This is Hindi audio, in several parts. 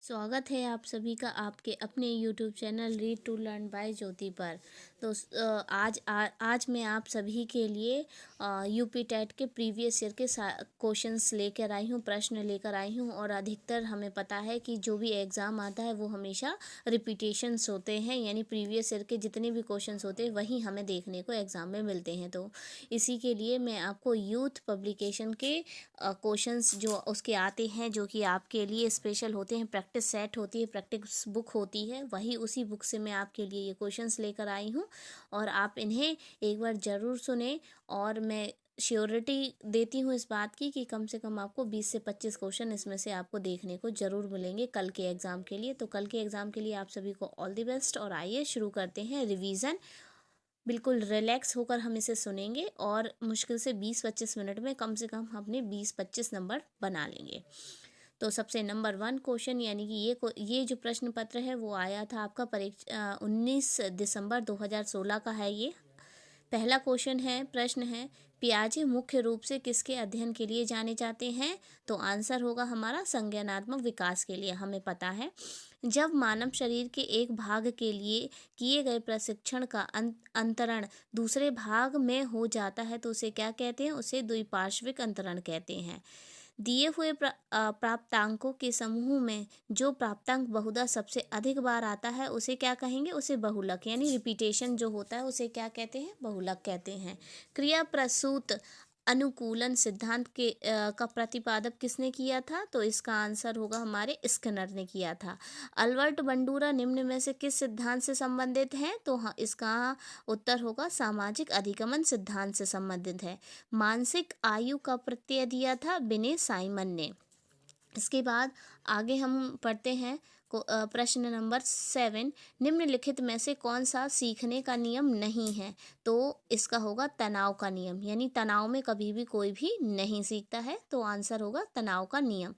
स्वागत है आप सभी का आपके अपने YouTube channel read to learn by Jyoti पर। तो आज मैं आप सभी के लिए यूपी टेट के प्रीवियस ईयर के क्वेश्चंस लेकर आई हूँ, प्रश्न लेकर आई हूँ। और अधिकतर हमें पता है कि जो भी एग्ज़ाम आता है वो हमेशा रिपीटेशंस होते हैं, यानी प्रीवियस ईयर के जितने भी क्वेश्चंस होते हैं वही हमें देखने को एग्ज़ाम में मिलते हैं। तो इसी के लिए मैं आपको यूथ पब्लिकेशन के क्वेश्चंस जो उसके आते हैं, जो कि आपके लिए स्पेशल होते हैं, प्रैक्टिस सेट होती है, प्रैक्टिस बुक होती है, वही उसी बुक से मैं आपके लिए ये क्वेश्चंस लेकर आई हूँ। और आप इन्हें एक बार ज़रूर सुने। और मैं श्योरिटी देती हूँ इस बात की कि कम से कम आपको 20 से 25 क्वेश्चन इसमें से आपको देखने को ज़रूर मिलेंगे कल के एग्ज़ाम के लिए। तो कल के एग्ज़ाम के लिए आप सभी को ऑल द बेस्ट। और आइए शुरू करते हैं रिवीजन। बिल्कुल रिलैक्स होकर हम इसे सुनेंगे और मुश्किल से 20-25 मिनट में कम से कम अपने 20-25 नंबर बना लेंगे। तो सबसे नंबर 1 क्वेश्चन, यानी कि ये जो प्रश्न पत्र है वो आया था आपका 19 दिसंबर 2016 का है ये। पहला क्वेश्चन है, प्रश्न है, पियाजे मुख्य रूप से किसके अध्ययन के लिए जाने जाते हैं? तो आंसर होगा हमारा संज्ञानात्मक विकास के लिए। हमें पता है जब मानव शरीर के एक भाग के लिए किए गए प्रशिक्षण का अंतरण दूसरे भाग में हो जाता है तो उसे क्या कहते हैं? उसे द्विपार्श्विक अंतरण कहते हैं। दिए हुए प्राप्तांकों के समूह में जो प्राप्तांक बहुधा सबसे अधिक बार आता है उसे क्या कहेंगे? उसे बहुलक, यानी रिपीटेशन जो होता है उसे क्या कहते हैं? बहुलक कहते हैं। क्रिया प्रसूत अनुकूलन सिद्धांत का प्रतिपादक किसने किया था? तो इसका आंसर होगा हमारे स्किनर ने किया था। अल्बर्ट बंडूरा निम्न में से किस सिद्धांत से संबंधित है? तो हाँ, इसका उत्तर होगा सामाजिक अधिगमन सिद्धांत से संबंधित है। मानसिक आयु का प्रत्यय दिया था बिने साइमन ने। इसके बाद आगे हम पढ़ते हैं प्रश्न नंबर 7, निम्नलिखित में से कौन सा सीखने का नियम नहीं है? तो इसका होगा तनाव का नियम, यानी तनाव में कभी भी कोई भी नहीं सीखता है, तो आंसर होगा तनाव का नियम।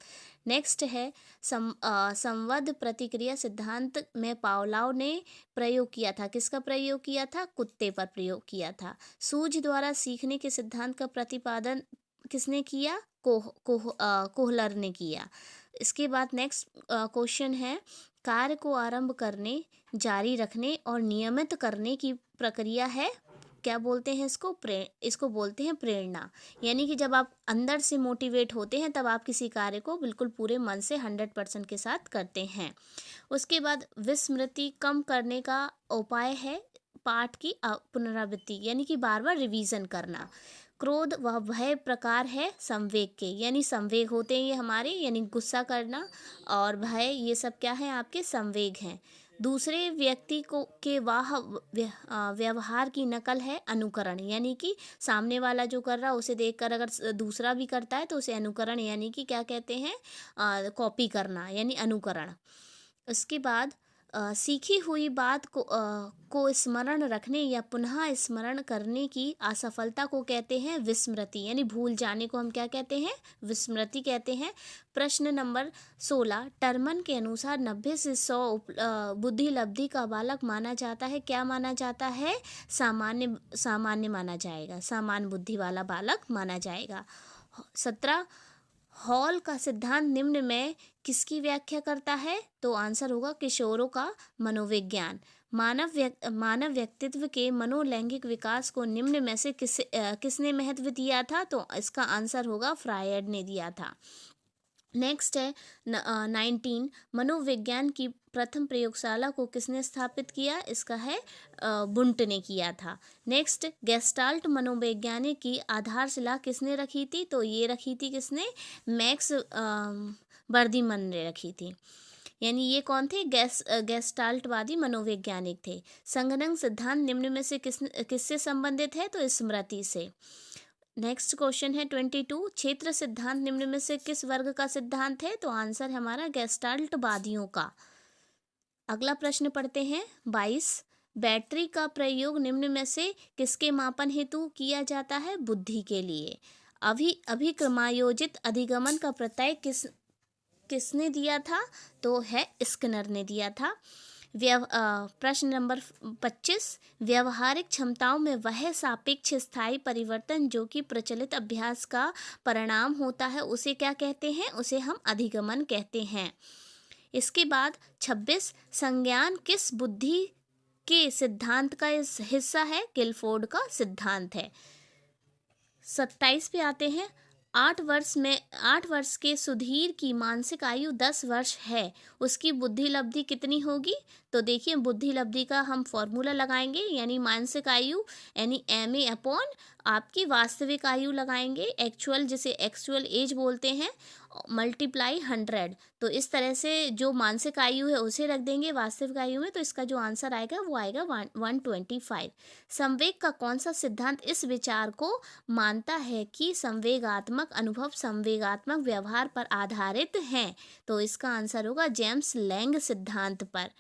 नेक्स्ट है संवद्ध प्रतिक्रिया सिद्धांत में पावलोव ने प्रयोग किया था। किसका प्रयोग किया था? कुत्ते पर प्रयोग किया था। सूझ द्वारा सीखने के सिद्धांत का प्रतिपादन किसने किया? कोहलर ने किया। इसके बाद नेक्स्ट क्वेश्चन है, कार्य को आरंभ करने, जारी रखने और नियमित करने की प्रक्रिया है, क्या बोलते हैं इसको? इसको बोलते हैं प्रेरणा। यानी कि जब आप अंदर से मोटिवेट होते हैं तब आप किसी कार्य को बिल्कुल पूरे मन से 100% के साथ करते हैं। उसके बाद विस्मृति कम करने का उपाय है पाठ की पुनरावृत्ति, यानी कि बार बार रिवीजन करना। क्रोध वह भय प्रकार है संवेग के, यानी संवेग होते हैं ये हमारे, यानी गुस्सा करना और भय, ये सब क्या है? आपके संवेग हैं। दूसरे व्यक्ति को के व्यवहार की नकल है अनुकरण, यानी कि सामने वाला जो कर रहा है उसे देखकर अगर दूसरा भी करता है तो उसे अनुकरण, यानी कि क्या कहते हैं? कॉपी करना, यानी अनुकरण। उसके बाद सीखी हुई बात को स्मरण रखने या पुनः स्मरण करने की असफलता को कहते हैं विस्मृति, यानी भूल जाने को हम क्या कहते हैं? विस्मृति कहते हैं। प्रश्न नंबर 16, टर्मन के अनुसार 90 से 100 बुद्धि लब्धि का बालक माना जाता है। क्या माना जाता है? सामान्य माना जाएगा, सामान्य बुद्धि वाला बालक माना जाएगा। 17, हॉल का सिद्धांत निम्न में किसकी व्याख्या करता है? तो आंसर होगा किशोरों का मनोविज्ञान। मानव व्यक्तित्व के मनोलैंगिक विकास को निम्न में से किसने महत्व दिया था? तो इसका आंसर होगा फ्रायड ने दिया था। नेक्स्ट है 19, मनोविज्ञान की प्रथम प्रयोगशाला को किसने स्थापित किया? इसका है बुंट ने किया था। नेक्स्ट, गेस्टाल्ट मनोवैज्ञानिक की आधारशिला किसने रखी थी? तो ये रखी थी किसने? मैक्स बर्दिमन ने रखी थी। यानी ये कौन थे? गेस्टाल्टवादी मनोवैज्ञानिक थे। संगणक सिद्धांत निम्न में से किससे संबंधित है? तो स्मृति से। नेक्स्ट क्वेश्चन है 22, क्षेत्र सिद्धांत निम्न में से किस वर्ग का सिद्धांत है? तो आंसर हमारा गेस्टाल्टवादियों का। अगला प्रश्न पढ़ते हैं 22, बैटरी का प्रयोग निम्न में से किसके मापन हेतु किया जाता है? बुद्धि के लिए। अभिक्रमायोजित अधिगमन का प्रत्यय किसने दिया था? तो है स्किनर ने दिया था। प्रश्न नंबर 25, व्यवहारिक क्षमताओं में वह सापेक्ष स्थायी परिवर्तन जो कि प्रचलित अभ्यास का परिणाम होता है उसे क्या कहते हैं? उसे हम अधिगमन कहते हैं। इसके बाद 26 संज्ञान किस बुद्धि के सिद्धांत का इस हिस्सा है? गिलफोर्ड का सिद्धांत है। 27 पे आते हैं। 8 वर्ष के सुधीर की मानसिक आयु 10 वर्ष है, उसकी बुद्धि लब्धि कितनी होगी? तो देखिए बुद्धि लब्धि का हम फॉर्मूला लगाएंगे, यानी मानसिक आयु यानी MA अपॉन आपकी वास्तविक आयु लगाएंगे, एक्चुअल जिसे एक्चुअल एज बोलते हैं, मल्टीप्लाई 100। तो इस तरह से जो मानसिक आयु है उसे रख देंगे वास्तविक आयु में, तो इसका जो आंसर आएगा वो आएगा 125। संवेग का कौन सा सिद्धांत इस विचार को मानता है कि संवेगात्मक अनुभव संवेगात्मक व्यवहार पर आधारित हैं? तो इसका आंसर होगा जेम्स लैंग सिद्धांत पर।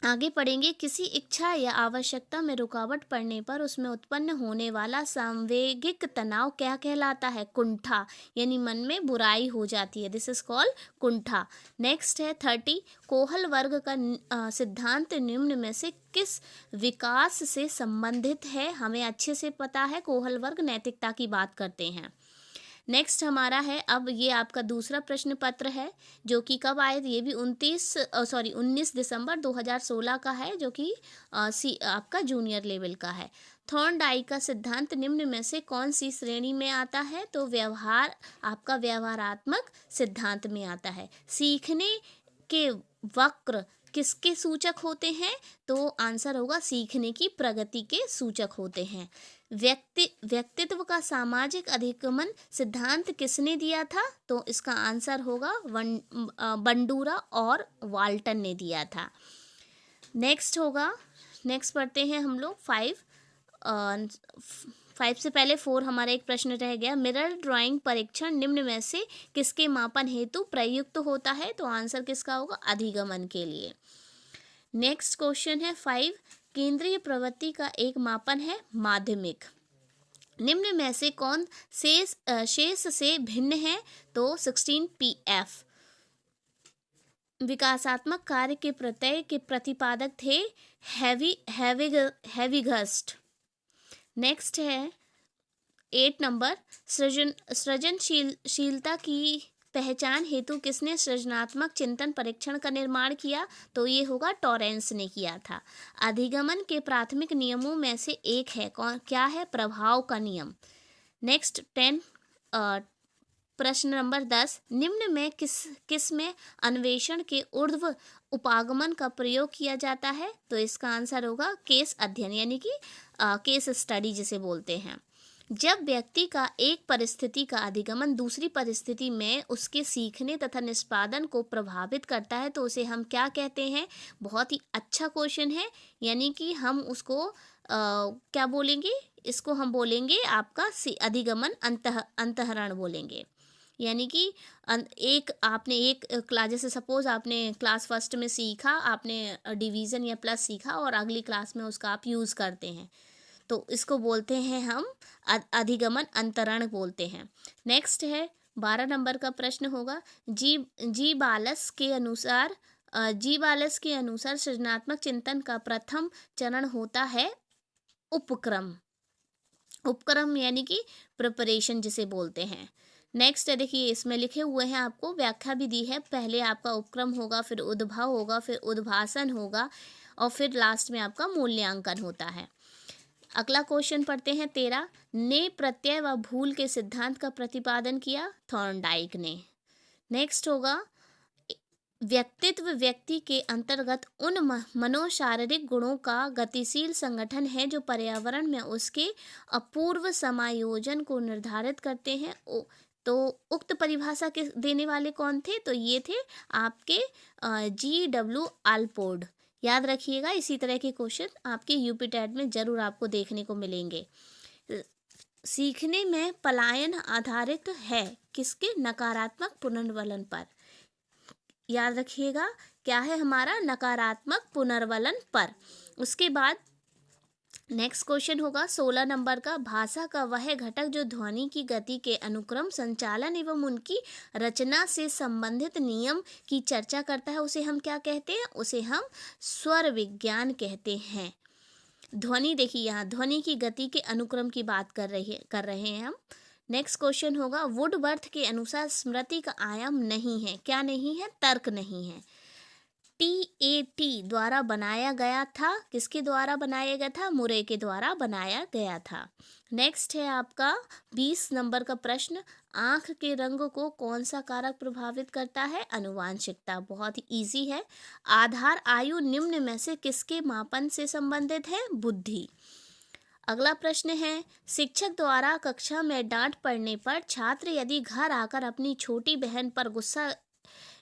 आगे पढ़ेंगे। किसी इच्छा या आवश्यकता में रुकावट पड़ने पर उसमें उत्पन्न होने वाला सांवेगिक तनाव क्या कहलाता है? कुंठा, यानी मन में बुराई हो जाती है, this is called Kumta. Next है 30। कोहल वर्ग का सिद्धांत निम्न में से किस विकास से संबंधित है? हमें अच्छे से पता है कोहल वर्ग नैतिकता की बात करते हैं। नेक्स्ट हमारा है, अब ये आपका दूसरा प्रश्न पत्र है जो कि कब आए? ये भी 19 दिसंबर 2016 का है, जो कि आपका जूनियर लेवल का है। थॉर्नडाइक का सिद्धांत निम्न में से कौन सी श्रेणी में आता है? तो आपका व्यवहारात्मक सिद्धांत में आता है। सीखने के वक्र किसके सूचक होते हैं? तो आंसर होगा सीखने की प्रगति के सूचक होते हैं। व्यक्तित्व का सामाजिक अधिगमन सिद्धांत किसने दिया था? तो इसका आंसर होगा बंडूरा और वाल्टन ने दिया था। नेक्स्ट पढ़ते हैं हम लोग 5 से पहले 4 हमारा एक प्रश्न रह गया। मिरर ड्राइंग परीक्षण निम्न में से किसके मापन हेतु प्रयुक्त होता है? तो आंसर किसका होगा? अधिगमन के लिए। नेक्स्ट क्वेश्चन है 5। केंद्रीय प्रवृत्ति का एक मापन है माध्यमिक। निम्न में से कौन शेष से भिन्न है? तो 16 PF। विकासात्मक कार्य के प्रत्यय के प्रतिपादक थे हैविगस्ट। नेक्स्ट है 8 नंबर। सृजनशीलता की पहचान हेतु किसने सृजनात्मक चिंतन परीक्षण का निर्माण किया? तो ये होगा टॉरेंस ने किया था। अधिगमन के प्राथमिक नियमों में से एक है, क्या है? प्रभाव का नियम। नेक्स्ट 10 प्रश्न नंबर 10। निम्न में किस में अन्वेषण के ऊर्ध्व उपागमन का प्रयोग किया जाता है? तो इसका आंसर होगा केस अध्ययन, यानी कि केस स्टडी जिसे बोलते हैं। जब व्यक्ति का एक परिस्थिति का अधिगमन दूसरी परिस्थिति में उसके सीखने तथा निष्पादन को प्रभावित करता है तो उसे हम क्या कहते हैं? बहुत ही अच्छा क्वेश्चन है, यानी कि हम उसको क्या बोलेंगे? इसको हम बोलेंगे आपका अधिगमन अंतःहरण बोलेंगे। यानी कि आपने एक क्लास, जैसे सपोज आपने क्लास फर्स्ट में सीखा, आपने डिवीज़न या प्लस सीखा और अगली क्लास में उसका आप यूज़ करते हैं, तो इसको बोलते हैं हम अधिगमन अंतरण बोलते हैं। नेक्स्ट है 12 नंबर का प्रश्न होगा। जी बालस के अनुसार सृजनात्मक चिंतन का प्रथम चरण होता है उपक्रम यानी कि प्रिपरेशन जिसे बोलते हैं। नेक्स्ट है, देखिए इसमें लिखे हुए हैं, आपको व्याख्या भी दी है। पहले आपका उपक्रम होगा, फिर उद्भव होगा, फिर उद्भासन होगा और फिर लास्ट में आपका मूल्यांकन होता है। अगला क्वेश्चन पढ़ते हैं 13। ने प्रत्यय व भूल के सिद्धांत का प्रतिपादन किया? थॉर्नडाइक ने। नेक्स्ट होगा व्यक्तित्व व्यक्ति के अंतर्गत उन मनोशारीरिक गुणों का गतिशील संगठन है जो पर्यावरण में उसके अपूर्व समायोजन को निर्धारित करते हैं। तो उक्त परिभाषा के देने वाले कौन थे? तो ये थे आपके GW आल्पोर्ट। याद रखिएगा, इसी तरह के क्वेश्चन आपके यूपी टेट में जरूर आपको देखने को मिलेंगे। सीखने में पलायन आधारित है किसके? नकारात्मक पुनर्वलन पर। याद रखिएगा क्या है हमारा? नकारात्मक पुनर्वलन पर। उसके बाद नेक्स्ट क्वेश्चन होगा 16 नंबर का। भाषा का वह घटक जो ध्वनि की गति के अनुक्रम, संचालन एवं उनकी रचना से संबंधित नियम की चर्चा करता है, उसे हम क्या कहते हैं? उसे हम स्वर विज्ञान कहते हैं। ध्वनि, देखिए यहाँ ध्वनि की गति के अनुक्रम की बात कर रहे हैं हम। नेक्स्ट क्वेश्चन होगा, वुडवर्थ के अनुसार स्मृति का आयाम नहीं है। क्या नहीं है? तर्क नहीं है। TAT द्वारा बनाया गया था। किसके द्वारा बनाया गया था? मुरे के द्वारा बनाया गया था। नेक्स्ट है आपका 20 नंबर का प्रश्न, आंख के रंग को कौन सा कारक प्रभावित करता है? अनुवांशिकता। बहुत ही इजी है। आधार आयु निम्न में से किसके मापन से संबंधित है? बुद्धि। अगला प्रश्न है, शिक्षक द्वारा कक्षा में डांट पड़ने पर छात्र यदि घर आकर अपनी छोटी बहन पर गुस्सा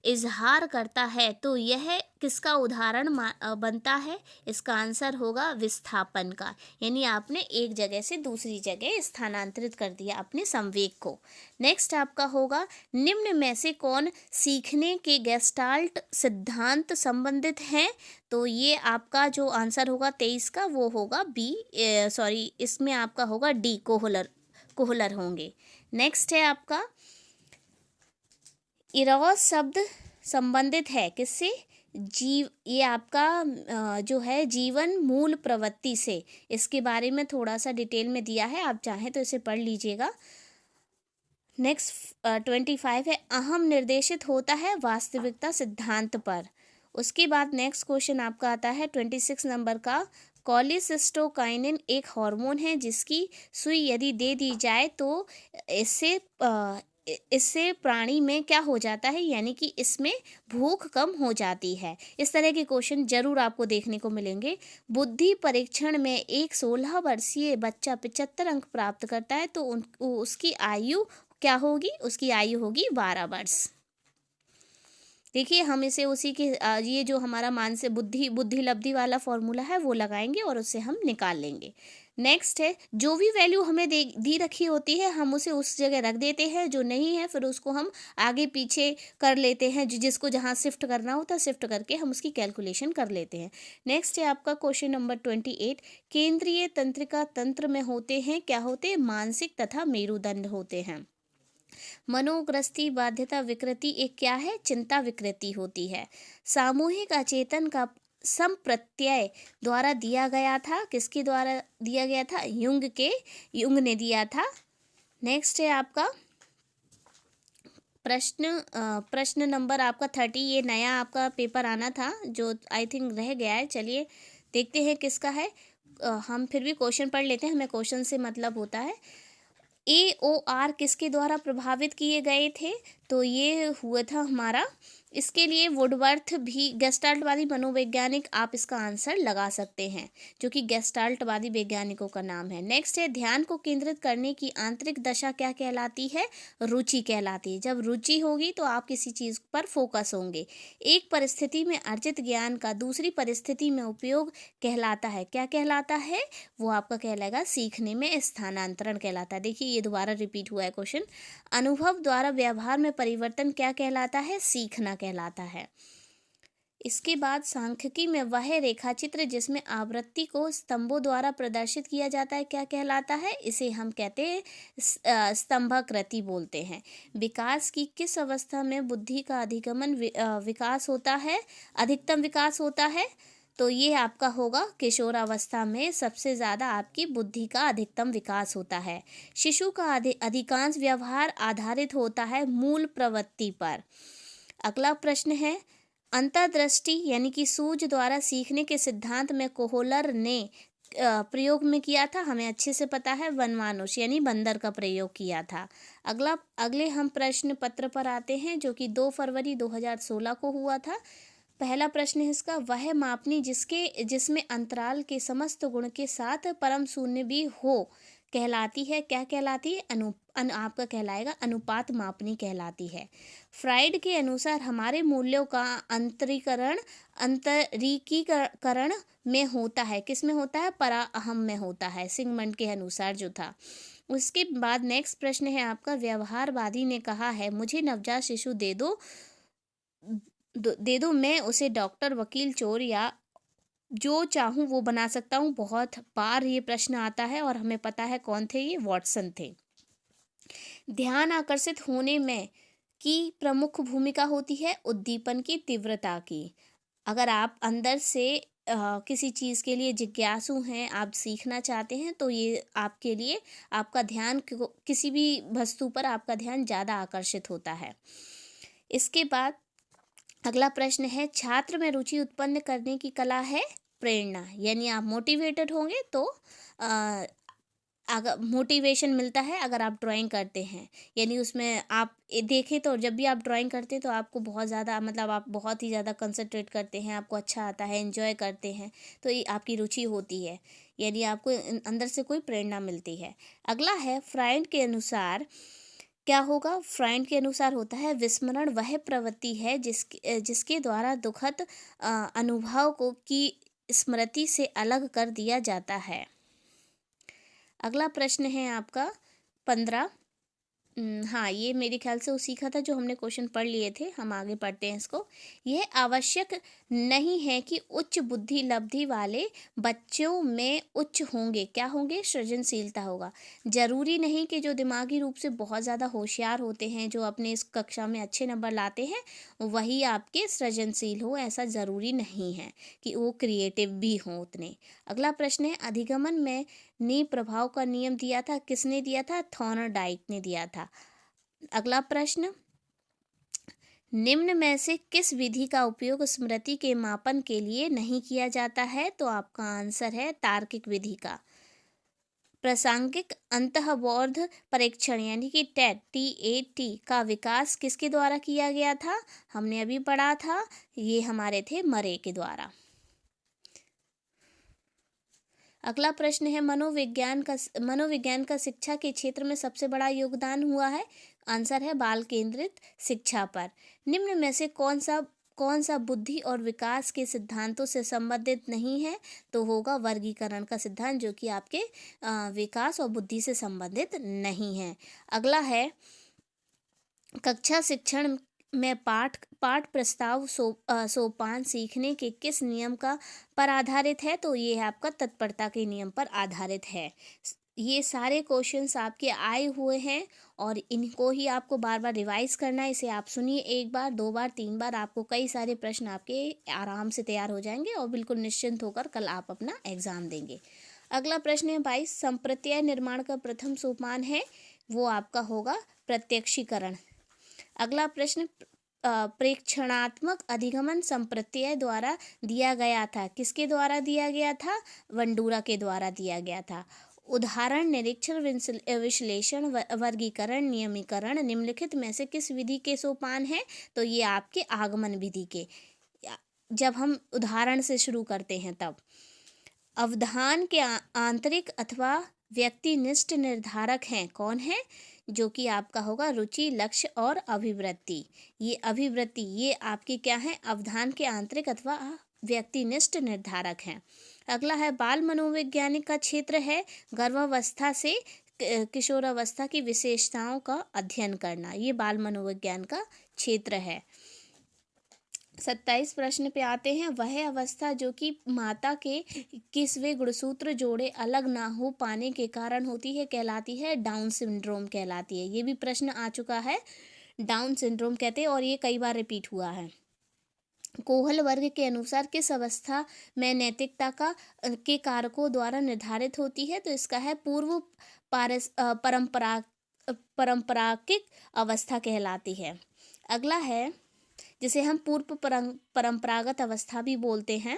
इजहार करता है तो यह किसका उदाहरण बनता है? इसका आंसर होगा विस्थापन का, यानी आपने एक जगह से दूसरी जगह स्थानांतरित कर दिया अपने संवेग को। नेक्स्ट आपका होगा, निम्न में से कौन सीखने के गेस्टाल्ट सिद्धांत संबंधित हैं? तो ये आपका जो आंसर होगा 23 का वो होगा इसमें आपका होगा डी, कोहलर होंगे। नेक्स्ट है आपका, इरोस शब्द संबंधित है किससे? ये आपका जो है जीवन मूल प्रवृत्ति से। इसके बारे में थोड़ा सा डिटेल में दिया है, आप चाहें तो इसे पढ़ लीजिएगा। नेक्स्ट 25 है, अहम निर्देशित होता है वास्तविकता सिद्धांत पर। उसके बाद नेक्स्ट क्वेश्चन आपका आता है 26 नंबर का, कोलिसिस्टोकाइनिन एक हार्मोन है जिसकी सुई यदि दे दी जाए तो इससे प्राणी में क्या हो जाता है, यानी कि इसमें भूख कम हो जाती है। इस तरह के क्वेश्चन जरूर आपको देखने को मिलेंगे। बुद्धि परीक्षण में एक 16 वर्षीय बच्चा 75 अंक प्राप्त करता है तो उसकी आयु क्या होगी? उसकी आयु होगी 12 वर्ष। देखिए हम इसे उसी के ये जो हमारा मानसिक बुद्धि लब्धि वाला फॉर्मूला है वो लगाएंगे और उससे हम निकाल लेंगे। नेक्स्ट है, जो भी वैल्यू हमें दी रखी होती है हम उसे उस जगह रख देते हैं, जो नहीं है फिर उसको हम आगे पीछे कर लेते हैं, जिसको जहाँ शिफ्ट करना होता है शिफ्ट करके हम उसकी कैलकुलेशन कर लेते हैं। नेक्स्ट है आपका क्वेश्चन नंबर 28, केंद्रीय तंत्रिका तंत्र में होते हैं, क्या होते हैं? मानसिक तथा मेरुदंड होते हैं। मनोग्रस्ती बाध्यता विकृति एक क्या है? चिंता विकृति होती है। सामूहिक अचेतन का संप्रत्यय द्वारा दिया गया था। किसके द्वारा दिया गया था? युंग ने दिया था। नेक्स्ट है आपका प्रश्न नंबर आपका 30, ये नया आपका पेपर आना था जो आई थिंक रह गया है। चलिए देखते हैं किसका है। हम फिर भी क्वेश्चन पढ़ लेते हैं, हमें क्वेश्चन से मतलब होता है। AOR किसके द्वारा प्रभावित किए गए थे? तो ये हुआ था हमारा, इसके लिए वुडवर्थ भी गेस्टाल्टवादी मनोवैज्ञानिक, आप इसका आंसर लगा सकते हैं, जो कि गेस्टाल्टवादी वैज्ञानिकों का नाम है। नेक्स्ट है, ध्यान को केंद्रित करने की आंतरिक दशा क्या कहलाती है? रुचि कहलाती है। जब रुचि होगी तो आप किसी चीज़ पर फोकस होंगे। एक परिस्थिति में अर्जित ज्ञान का दूसरी परिस्थिति में उपयोग कहलाता है। क्या कहलाता है? वो आपका कहलाएगा सीखने में स्थानांतरण कहलाता है। देखिए ये दोबारा रिपीट हुआ है क्वेश्चन। अनुभव द्वारा व्यवहार में परिवर्तन क्या कहलाता है? सीखना कहलाता है। इसके बाद सांख्यिकी में वह रेखाचित्र जिसमें आवृत्ति को स्तंभों द्वारा प्रदर्शित किया जाता है क्या कहलाता है? इसे हम कहते हैं स्तंभाकृति बोलते हैं। विकास की किस अवस्था में बुद्धि का विकास होता है, अधिकतम विकास होता है? तो ये आपका होगा किशोरावस्था में सबसे ज़्यादा आपकी बुद्धि का अधिकतम विकास होता है। शिशु का अधिकांश व्यवहार आधारित होता है मूल प्रवृत्ति पर। अगला प्रश्न है, अंतर्दृष्टि यानी कि सूझ द्वारा सीखने के सिद्धांत में कोहलर ने प्रयोग में किया था, हमें अच्छे से पता है, वनमानुष यानी बंदर का प्रयोग किया था। अगले हम प्रश्न पत्र पर आते हैं जो कि 2 फरवरी 2016 को हुआ था। पहला प्रश्न है इसका, वह मापनी जिसमें अंतराल के समस्त गुण के साथ परम शून्य भी हो कहलाती है, क्या कहलाती है? आपका कहलाएगा अनुपात मापनी कहलाती है। फ्राइड के अनुसार हमारे मूल्यों का अंतरीकीकरण में होता है। किस में होता है? परा अहम में होता है, सिगमंड के अनुसार जो था। उसके बाद नेक्स्ट प्रश्न है आपका, व्यवहारवादी ने कहा है मुझे नवजात शिशु दे दो, मैं उसे डॉक्टर, वकील, चोर या जो चाहूँ वो बना सकता हूँ। बहुत बार ये प्रश्न आता है और हमें पता है कौन थे ये, वॉटसन थे। ध्यान आकर्षित होने में की प्रमुख भूमिका होती है उद्दीपन की तीव्रता की। अगर आप अंदर से किसी चीज़ के लिए जिज्ञासु हैं, आप सीखना चाहते हैं, तो ये आपके लिए आपका ध्यान किसी भी वस्तु पर आपका ध्यान ज़्यादा आकर्षित होता है। इसके बाद अगला प्रश्न है, छात्र में रुचि उत्पन्न करने की कला है प्रेरणा। यानी आप मोटिवेटेड होंगे तो अगर मोटिवेशन मिलता है अगर आप ड्राइंग करते हैं, यानी उसमें आप देखें तो जब भी आप ड्राइंग करते हैं तो आपको बहुत ज़्यादा मतलब आप बहुत ही ज़्यादा कंसंट्रेट करते हैं, आपको अच्छा आता है, एंजॉय करते हैं, तो ये आपकी रुचि होती है, यानी आपको अंदर से कोई प्रेरणा मिलती है। अगला है, फ्राइड के अनुसार क्या होगा? फ्राइड के अनुसार होता है, विस्मरण वह प्रवृत्ति है जिसके द्वारा दुखद अनुभव को की स्मृति से अलग कर दिया जाता है। अगला प्रश्न है आपका 15। हाँ, ये मेरे ख्याल से उसी का था जो हमने क्वेश्चन पढ़ लिए थे, हम आगे पढ़ते हैं इसको। यह आवश्यक नहीं है कि उच्च बुद्धि लब्धि वाले बच्चों में उच्च होंगे, क्या होंगे? सृजनशीलता होगा। जरूरी नहीं कि जो दिमागी रूप से बहुत ज़्यादा होशियार होते हैं, जो अपने इस कक्षा में अच्छे नंबर लाते हैं, वही आपके सृजनशील हो, ऐसा ज़रूरी नहीं है कि वो क्रिएटिव भी हों उतने। अगला प्रश्न है, अधिगमन में ने प्रभाव का नियम दिया था, किसने दिया था? थॉर्नडाइक ने दिया था। अगला प्रश्न, निम्न में से किस विधि का उपयोग स्मृति के मापन के लिए नहीं किया जाता है? तो आपका आंसर है तार्किक विधि का। प्रासंगिक अंतःबोध परीक्षण यानी कि TAT का विकास किसके द्वारा किया गया था? हमने अभी पढ़ा था, ये हमारे थे मरे के द्वारा। अगला प्रश्न है, मनोविज्ञान का शिक्षा के क्षेत्र में सबसे बड़ा योगदान हुआ है? आंसर है बाल केंद्रित शिक्षा पर। निम्न में से कौन सा बुद्धि और विकास के सिद्धांतों से संबंधित नहीं है? तो होगा वर्गीकरण का सिद्धांत, जो कि आपके विकास और बुद्धि से संबंधित नहीं है। अगला है, कक्षा शिक्षण में पाठ प्रस्ताव सोपान सीखने के किस नियम पर आधारित है? तो ये है आपका तत्परता के नियम पर आधारित है। ये सारे क्वेश्चंस आपके आए हुए हैं और इनको ही आपको बार बार रिवाइज करना है। इसे आप सुनिए 1 बार, 2 बार, 3 बार, आपको कई सारे प्रश्न आपके आराम से तैयार हो जाएंगे और बिल्कुल निश्चिंत होकर कल आप अपना एग्जाम देंगे। अगला प्रश्न है 22, संप्रत्यय निर्माण का प्रथम सोपान है, वो आपका होगा प्रत्यक्षीकरण। अगला प्रश्न, प्रेक्षणात्मक अधिगमन संप्रत्यय द्वारा दिया गया था, किसके द्वारा दिया गया था? वंडूरा के द्वारा दिया गया था। उदाहरण, निरीक्षण, विश्लेषण, वर्गीकरण, नियमीकरण निम्नलिखित में से किस विधि के सोपान है? तो ये आपके आगमन विधि के। जब हम उदाहरण से शुरू करते हैं तब अवधान के आंतरिक अथवा व्यक्तिनिष्ठ निर्धारक हैं, कौन है? जो कि आपका होगा रुचि, लक्ष्य और अभिवृत्ति। ये अभिवृत्ति ये आपकी क्या है? अवधान के आंतरिक अथवा व्यक्तिनिष्ठ निर्धारक हैं। अगला है, बाल मनोवैज्ञानिक का क्षेत्र है गर्भावस्था से किशोरावस्था की विशेषताओं का अध्ययन करना, ये बाल मनोविज्ञान का क्षेत्र है। 27 प्रश्न पे आते हैं, वह अवस्था जो कि माता के किसवें गुणसूत्र जोड़े अलग ना हो पाने के कारण होती है, कहलाती है डाउन सिंड्रोम कहलाती है। ये भी प्रश्न आ चुका है, डाउन सिंड्रोम कहते हैं और ये कई बार रिपीट हुआ है। कोहल वर्ग के अनुसार किस अवस्था में नैतिकता के कारकों द्वारा निर्धारित होती है? तो इसका है पूर्व परंपराकिक अवस्था कहलाती है। अगला है, जिसे हम पूर्व परंपरागत अवस्था भी बोलते हैं।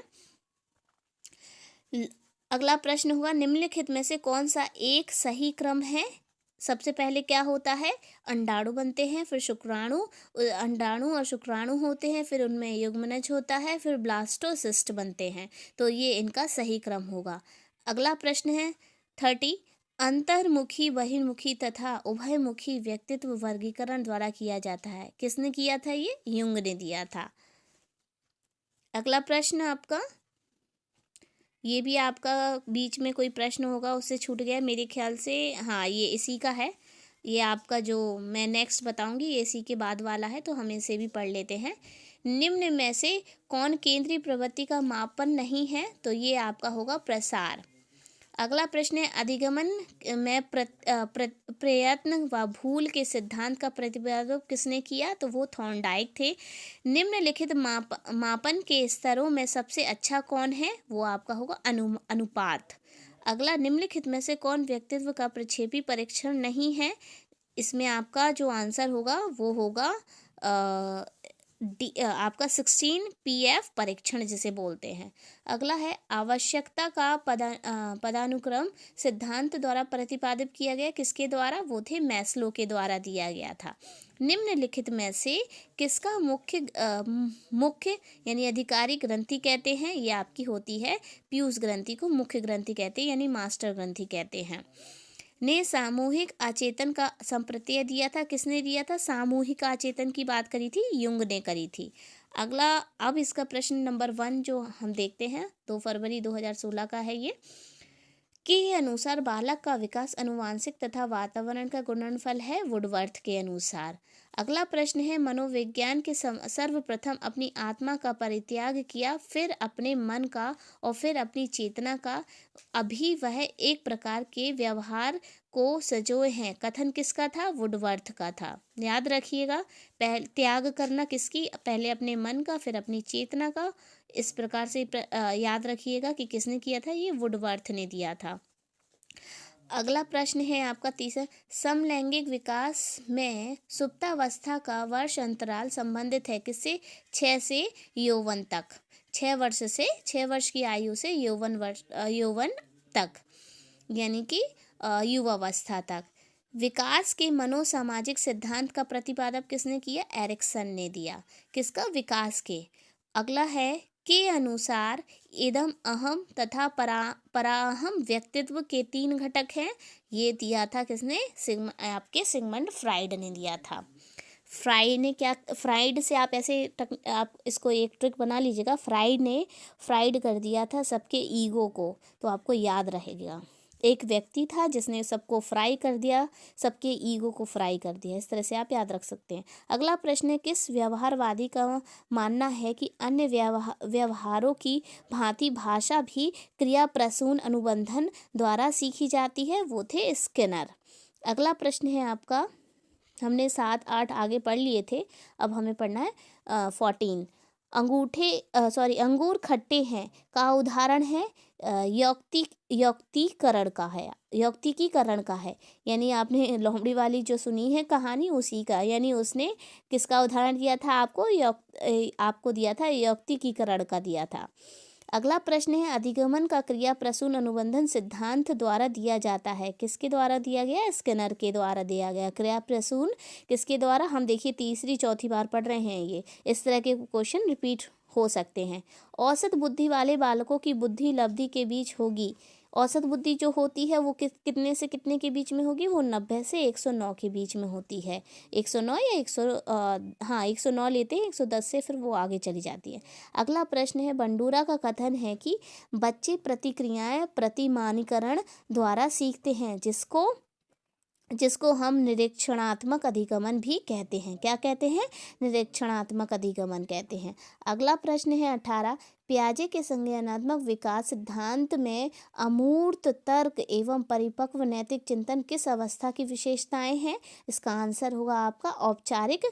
अगला प्रश्न हुआ, निम्नलिखित में से कौन सा एक सही क्रम है? सबसे पहले क्या होता है? अंडाणु बनते हैं, फिर शुक्राणु, अंडाणु और शुक्राणु होते हैं, फिर उनमें युग्मनज होता है, फिर ब्लास्टोसिस्ट बनते हैं। तो ये इनका सही क्रम होगा। अगला प्रश्न है 30, अंतर्मुखी, बहिर्मुखी तथा उभयमुखी व्यक्तित्व वर्गीकरण द्वारा किया जाता है, किसने किया था? ये युंग ने दिया था। अगला प्रश्न आपका, ये भी आपका बीच में कोई प्रश्न होगा उससे छूट गया मेरे ख्याल से, हाँ ये इसी का है। ये आपका जो मैं नेक्स्ट बताऊंगी ये इसी के बाद वाला है, तो हम इसे भी पढ़ लेते हैं। निम्न में से कौन केंद्रीय प्रवृत्ति का मापन नहीं है? तो ये आपका होगा प्रसार। अगला प्रश्न है, अधिगमन में प्रयत्न व भूल के सिद्धांत का प्रतिपादन किसने किया? तो वो थॉर्नडाइक थे। निम्नलिखित मापन के स्तरों में सबसे अच्छा कौन है? वो आपका होगा अनुपात। अगला, निम्नलिखित में से कौन व्यक्तित्व का प्रक्षेपी परीक्षण नहीं है? इसमें आपका जो आंसर होगा वो होगा आपका 16 PF परीक्षण जिसे बोलते हैं। अगला है, आवश्यकता का पदानुक्रम सिद्धांत द्वारा प्रतिपादित किया गया, किसके द्वारा? वो थे मैस्लो के द्वारा दिया गया था। निम्नलिखित में से किसका मुख्य यानी अधिकारी ग्रंथि कहते हैं? ये आपकी होती है पीयूष ग्रंथि को मुख्य ग्रंथि कहते हैं, यानी मास्टर ग्रंथि कहते हैं। ने सामूहिक आचेतन का संप्रत्यय दिया था, किसने दिया था? सामूहिक आचेतन की बात करी थी, युंग ने करी थी। अगला, अब इसका प्रश्न नंबर 1 जो हम देखते हैं 2 फरवरी 2016 का है ये, के अनुसार बालक का विकास अनुवांशिक तथा वातावरण का गुणनफल है, वुडवर्थ के अनुसार। अगला प्रश्न है, मनोविज्ञान के सर्वप्रथम अपनी आत्मा का परित्याग किया, फिर अपने मन का और फिर अपनी चेतना का, अभी वह एक प्रकार के व्यवहार को सजोए हैं, कथन किसका था? वुडवर्थ का था। याद रखिएगा, त्याग करना किसकी? पहले अपने मन का फिर अपनी चेतना का। इस प्रकार से याद रखिएगा कि किसने किया था? ये वुडवर्थ ने दिया था। अगला प्रश्न है आपका तीसरा, समलैंगिक विकास में सुप्तावस्था का वर्ष अंतराल संबंधित है किससे? 6 से यौवन तक। 6 वर्ष की आयु से यौवन तक, यानी कि युवावस्था तक। विकास के मनोसामाजिक सिद्धांत का प्रतिपादन किसने किया? एरिक्सन ने दिया। किसका? विकास के। अगला है, के अनुसार इदम, अहम तथा पराहम व्यक्तित्व के 3 घटक हैं। ये दिया था किसने? आपके सिगमंड फ्राइड ने दिया था। फ्राइड से आप ऐसे आप इसको एक ट्रिक बना लीजिएगा। फ्राइड ने फ्राइड कर दिया था सबके ईगो को, तो आपको याद रहेगा। एक व्यक्ति था जिसने सबको फ्राई कर दिया, सबके ईगो को फ्राई कर दिया। इस तरह से आप याद रख सकते हैं। अगला प्रश्न है, किस व्यवहारवादी का मानना है कि अन्य व्यवहारों की भांति भाषा भी क्रिया प्रसून अनुबंधन द्वारा सीखी जाती है? वो थे स्किनर। अगला प्रश्न है आपका, हमने 7, 8 आगे पढ़ लिए थे, अब हमें पढ़ना है 14। अंगूर खट्टे हैं का उदाहरण है यौक्तिकरण का है, यानी आपने लोमड़ी वाली जो सुनी है कहानी, उसी का, यानी उसने किसका उदाहरण दिया था? आपको दिया था यौक्तिकीकरण का दिया था। अगला प्रश्न है, अधिगमन का क्रिया प्रसून अनुबंधन सिद्धांत द्वारा दिया जाता है, किसके द्वारा दिया गया? स्किनर के द्वारा दिया गया। क्रिया प्रसून किसके द्वारा? हम देखिए तीसरी चौथी बार पढ़ रहे हैं ये, इस तरह के क्वेश्चन रिपीट हो सकते हैं। औसत बुद्धि वाले बालकों की बुद्धि लब्धि के बीच होगी। औसत बुद्धि जो होती है वो कितने से कितने के बीच में होगी? वो 90 से 109 के बीच में होती है। 109 या 109 लेते हैं, 110 से फिर वो आगे चली जाती है। अगला प्रश्न है, बंडूरा का कथन है कि बच्चे प्रतिक्रियाएं प्रतिमानीकरण द्वारा सीखते हैं, जिसको हम निरीक्षणात्मक अधिगमन भी कहते हैं। क्या कहते हैं? निरीक्षणात्मक अधिगमन कहते हैं। अगला प्रश्न है 18, पियाजे के संज्ञानात्मक विकास सिद्धांत में अमूर्त तर्क एवं परिपक्व नैतिक चिंतन किस अवस्था की विशेषताएं हैं? इसका आंसर होगा आपका औपचारिक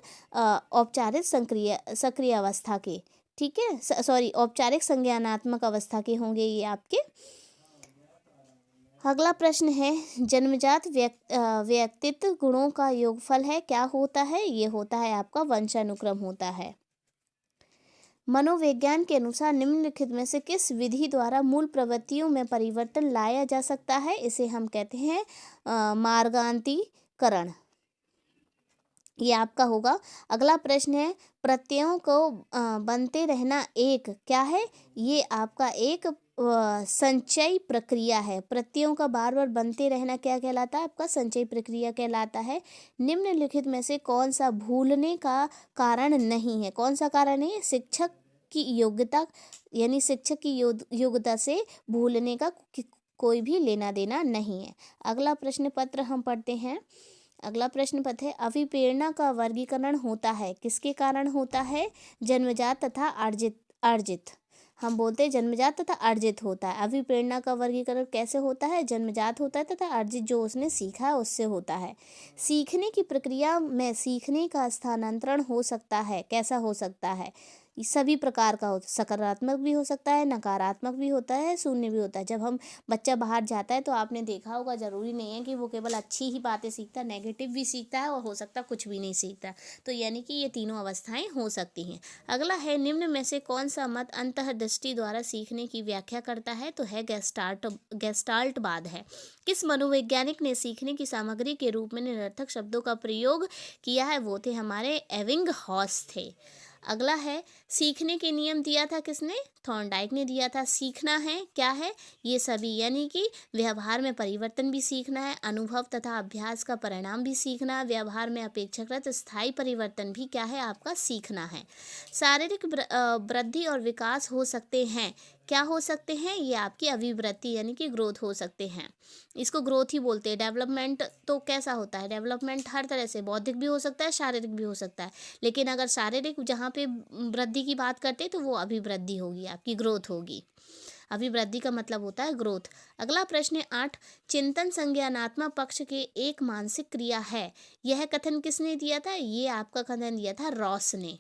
सक्रिय अवस्था के। ठीक है, औपचारिक संज्ञानात्मक अवस्था के होंगे ये आपके। अगला प्रश्न है, जन्मजात व्यक्तित्व गुणों का योगफल है, क्या होता है? ये होता है आपका वंशानुक्रम होता है। मनोविज्ञान के अनुसार निम्नलिखित में से किस विधि द्वारा मूल प्रवृत्तियों में परिवर्तन लाया जा सकता है? इसे हम कहते हैं मार्गान्तीकरण। ये आपका होगा। अगला प्रश्न है, प्रत्ययों को बनते रहना एक क्या है? ये आपका एक संचय प्रक्रिया है। प्रत्ययों का बार बार बनते रहना क्या कहलाता है? आपका संचय प्रक्रिया कहलाता है। निम्नलिखित में से कौन सा भूलने का कारण नहीं है? कौन सा कारण है? शिक्षक की योग्यता, यानी शिक्षक की योग्यता से भूलने का कोई भी लेना देना नहीं है। अगला प्रश्न पत्र हम पढ़ते हैं। अगला प्रश्न पत्र है, अभिप्रेरणा का वर्गीकरण होता है, किसके कारण होता है? जन्मजात तथा अर्जित। हम बोलते हैं जन्मजात तथा अर्जित होता है। अभिप्रेरणा का वर्गीकरण कैसे होता है? जन्मजात होता है तथा अर्जित जो उसने सीखा है उससे होता है। सीखने की प्रक्रिया में सीखने का स्थानांतरण हो सकता है। कैसा हो सकता है? सभी प्रकार का सकारात्मक भी हो सकता है, नकारात्मक भी होता है, शून्य भी होता है। जब हम बच्चा बाहर जाता है तो आपने देखा होगा, ज़रूरी नहीं है कि वो केवल अच्छी ही बातें सीखता है, नेगेटिव भी सीखता है और हो सकता है कुछ भी नहीं सीखता। तो यानी कि ये तीनों अवस्थाएं हो सकती हैं। अगला है, निम्न में से कौन सा मत अंतर्दृष्टि द्वारा सीखने की व्याख्या करता है? तो है गेस्टाल्टवाद है। किस मनोवैज्ञानिक ने सीखने की सामग्री के रूप में निरर्थक शब्दों का प्रयोग किया है? वो थे हमारे एबिंगहॉस थे। अगला है, सीखने के नियम दिया था किसने? थॉर्नडाइक ने दिया था। सीखना है क्या है? ये सभी, यानी कि व्यवहार में परिवर्तन भी सीखना है, अनुभव तथा अभ्यास का परिणाम भी सीखना है, व्यवहार में अपेक्षाकृत स्थायी परिवर्तन भी क्या है? आपका सीखना है। शारीरिक वृद्धि और विकास हो सकते हैं। क्या हो सकते हैं? ये आपकी अभिवृद्धि यानी कि ग्रोथ हो सकते हैं। इसको ग्रोथ ही बोलते हैं। डेवलपमेंट तो कैसा होता है? डेवलपमेंट हर तरह से, बौद्धिक भी हो सकता है, शारीरिक भी हो सकता है। लेकिन अगर शारीरिक जहाँ पे वृद्धि की बात करते हैं तो वो अभिवृद्धि होगी, आपकी ग्रोथ होगी। अभिवृद्धि का मतलब होता है ग्रोथ। अगला प्रश्न है 8, चिंतन संज्ञानात्मक पक्ष के एक मानसिक क्रिया है। यह कथन किसने दिया था? ये आपका कथन दिया था रॉस ने।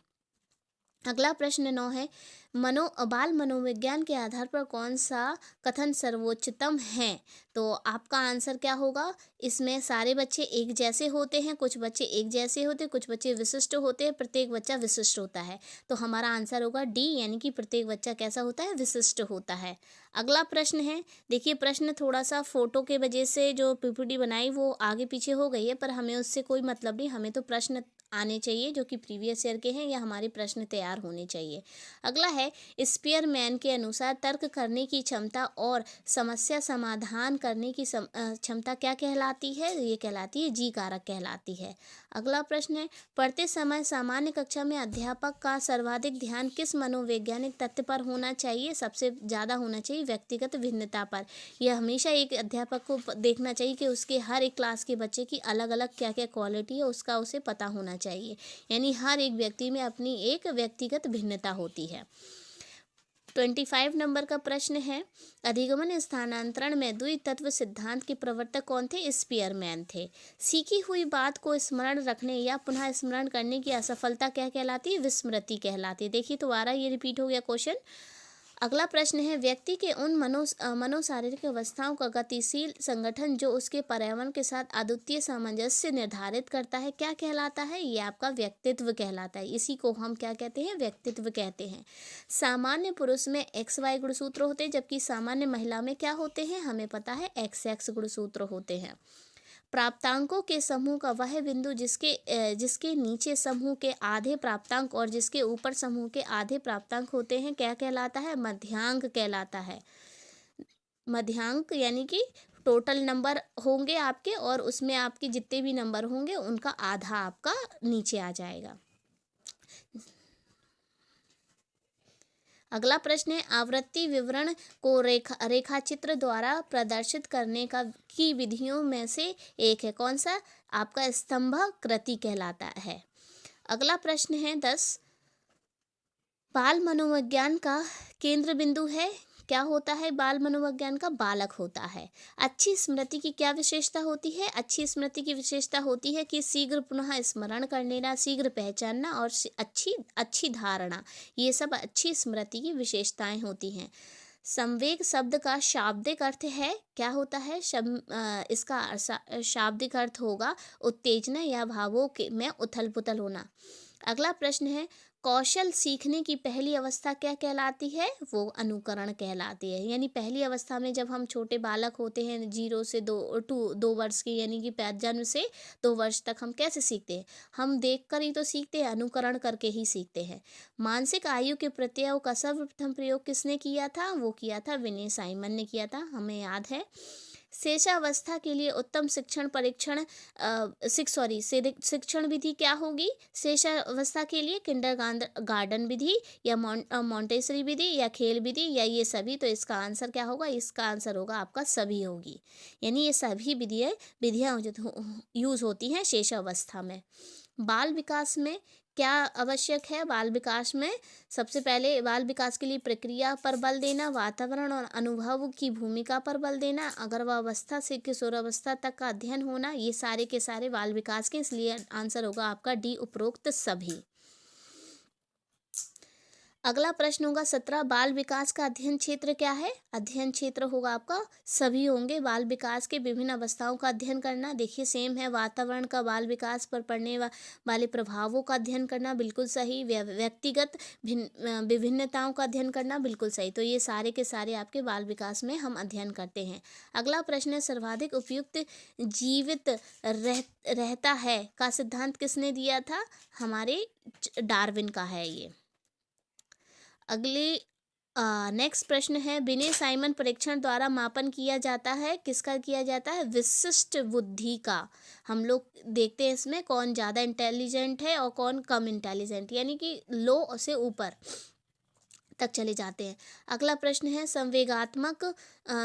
अगला प्रश्न 9 है, बाल मनोविज्ञान के आधार पर कौन सा कथन सर्वोच्चतम है? तो आपका आंसर क्या होगा? इसमें सारे बच्चे एक जैसे होते हैं, कुछ बच्चे एक जैसे होते हैं, कुछ बच्चे विशिष्ट होते हैं, प्रत्येक बच्चा विशिष्ट होता है। तो हमारा आंसर होगा डी, यानी कि प्रत्येक बच्चा कैसा होता है? विशिष्ट होता है। अगला प्रश्न है, देखिए प्रश्न थोड़ा सा फोटो के वजह से जो पीपीटी बनाई वो आगे पीछे हो गई है, पर हमें उससे कोई मतलब नहीं, हमें तो प्रश्न आने चाहिए जो कि प्रीवियस ईयर के हैं, या हमारे प्रश्न तैयार होने चाहिए। अगला है, स्पीयरमैन के अनुसार तर्क करने की क्षमता और समस्या समाधान करने की क्षमता क्या कहलाती है? ये कहलाती है जी कारक कहलाती है। अगला प्रश्न है, पढ़ते समय सामान्य कक्षा में अध्यापक का सर्वाधिक ध्यान किस मनोवैज्ञानिक तथ्य पर होना चाहिए? सबसे ज़्यादा होना चाहिए व्यक्तिगत भिन्नता पर। यह हमेशा एक अध्यापक को देखना चाहिए कि उसके हर एक क्लास के बच्चे की अलग अलग क्या क्या क्वालिटी है उसका उसे पता होना चाहिए। यानी हर एक व्यक्ति में अपनी एक व्यक्तिगत भिन्नता होती है। 25 नंबर का प्रश्न है, अधिगमन स्थानांतरण में द्वितत्व सिद्धांत के प्रवर्तक कौन थे? स्पीयरमैन थे। सीखी हुई बात को स्मरण रखने या पुनः स्मरण करने की असफलता क्या कहलाती है? विस्मृति कहलाती है। देखिए दोबारा ये रिपीट हो गया क्वेश्चन। अगला प्रश्न है, व्यक्ति के उन मनोशारीरिक अवस्थाओं का गतिशील संगठन जो उसके पर्यावरण के साथ अद्वितीय सामंजस्य निर्धारित करता है क्या कहलाता है? ये आपका व्यक्तित्व कहलाता है। इसी को हम क्या कहते हैं? व्यक्तित्व कहते हैं। सामान्य पुरुष में XY गुणसूत्र होते हैं, जबकि सामान्य महिला में क्या होते हैं? हमें पता है XX गुणसूत्र होते हैं। प्राप्तांकों के समूह का वह बिंदु जिसके नीचे समूह के आधे प्राप्तांक और जिसके ऊपर समूह के आधे प्राप्तांक होते हैं क्या कहलाता है? मध्यांक कहलाता है। मध्यांक यानी कि टोटल नंबर होंगे आपके और उसमें आपके जितने भी नंबर होंगे उनका आधा आपका नीचे आ जाएगा। अगला प्रश्न है, आवृत्ति विवरण को रेखाचित्र द्वारा प्रदर्शित करने की विधियों में से एक है। कौन सा? आपका स्तंभाकृति कहलाता है। अगला प्रश्न है 10, बाल मनोविज्ञान का केंद्र बिंदु है क्या होता है? बाल मनोविज्ञान का बालक होता है। अच्छी स्मृति की क्या विशेषता होती है? अच्छी स्मृति की विशेषता होती है कि शीघ्र पुनः स्मरण कर लेना, शीघ्र पहचानना और अच्छी धारणा, ये सब अच्छी स्मृति की विशेषताएं होती हैं। संवेग शब्द का शाब्दिक अर्थ है क्या होता है? इसका शाब्दिक अर्थ होगा उत्तेजना या भावों में उथल पुथल होना। अगला प्रश्न है, कौशल सीखने की पहली अवस्था क्या कहलाती है? वो अनुकरण कहलाती है। यानी पहली अवस्था में जब हम छोटे बालक होते हैं 0 से 2 वर्ष के, यानी कि जन्म से 2 वर्ष तक हम कैसे सीखते हैं? हम देख कर ही तो सीखते हैं, अनुकरण करके ही सीखते हैं। मानसिक आयु के प्रत्ययों का सर्वप्रथम प्रयोग किसने किया था? वो किया था विनय साइमन ने किया था, हमें याद है। शेषावस्था के लिए उत्तम शिक्षण विधि क्या होगी? शेषावस्था के लिए किंडरगार्टन विधि या मॉन्टेसरी विधि या खेल विधि या ये सभी? तो इसका आंसर क्या होगा? इसका आंसर होगा आपका सभी होगी। यानी ये सभी विधियाँ यूज होती हैं शेषावस्था में। बाल विकास में क्या आवश्यक है बाल विकास में? सबसे पहले बाल विकास के लिए प्रक्रिया पर बल देना, वातावरण और अनुभव की भूमिका पर बल देना, गर्भावस्था से किशोरावस्था तक का अध्ययन होना, ये सारे के सारे बाल विकास के, इसलिए आंसर होगा आपका डी, उपरोक्त सभी। अगला प्रश्न होगा 17, बाल विकास का अध्ययन क्षेत्र क्या है? अध्ययन क्षेत्र होगा आपका सभी होंगे। बाल विकास के विभिन्न अवस्थाओं का अध्ययन करना, देखिए सेम है। वातावरण का बाल विकास पर पड़ने वाले प्रभावों का अध्ययन करना, बिल्कुल सही। व्यक्तिगत विभिन्नताओं का अध्ययन करना, बिल्कुल सही। तो ये सारे के सारे आपके बाल विकास में हम अध्ययन करते हैं। अगला प्रश्न है सर्वाधिक उपयुक्त जीवित रहता है का सिद्धांत किसने दिया था? हमारे डार्विन का है ये। अगले नेक्स्ट प्रश्न है बिने साइमन परीक्षण द्वारा मापन किया जाता है, किसका किया जाता है? विशिष्ट बुद्धि का। हम लोग देखते हैं इसमें कौन ज़्यादा इंटेलिजेंट है और कौन कम इंटेलिजेंट, यानी कि लो से ऊपर तक चले जाते हैं। अगला प्रश्न है संवेगात्मक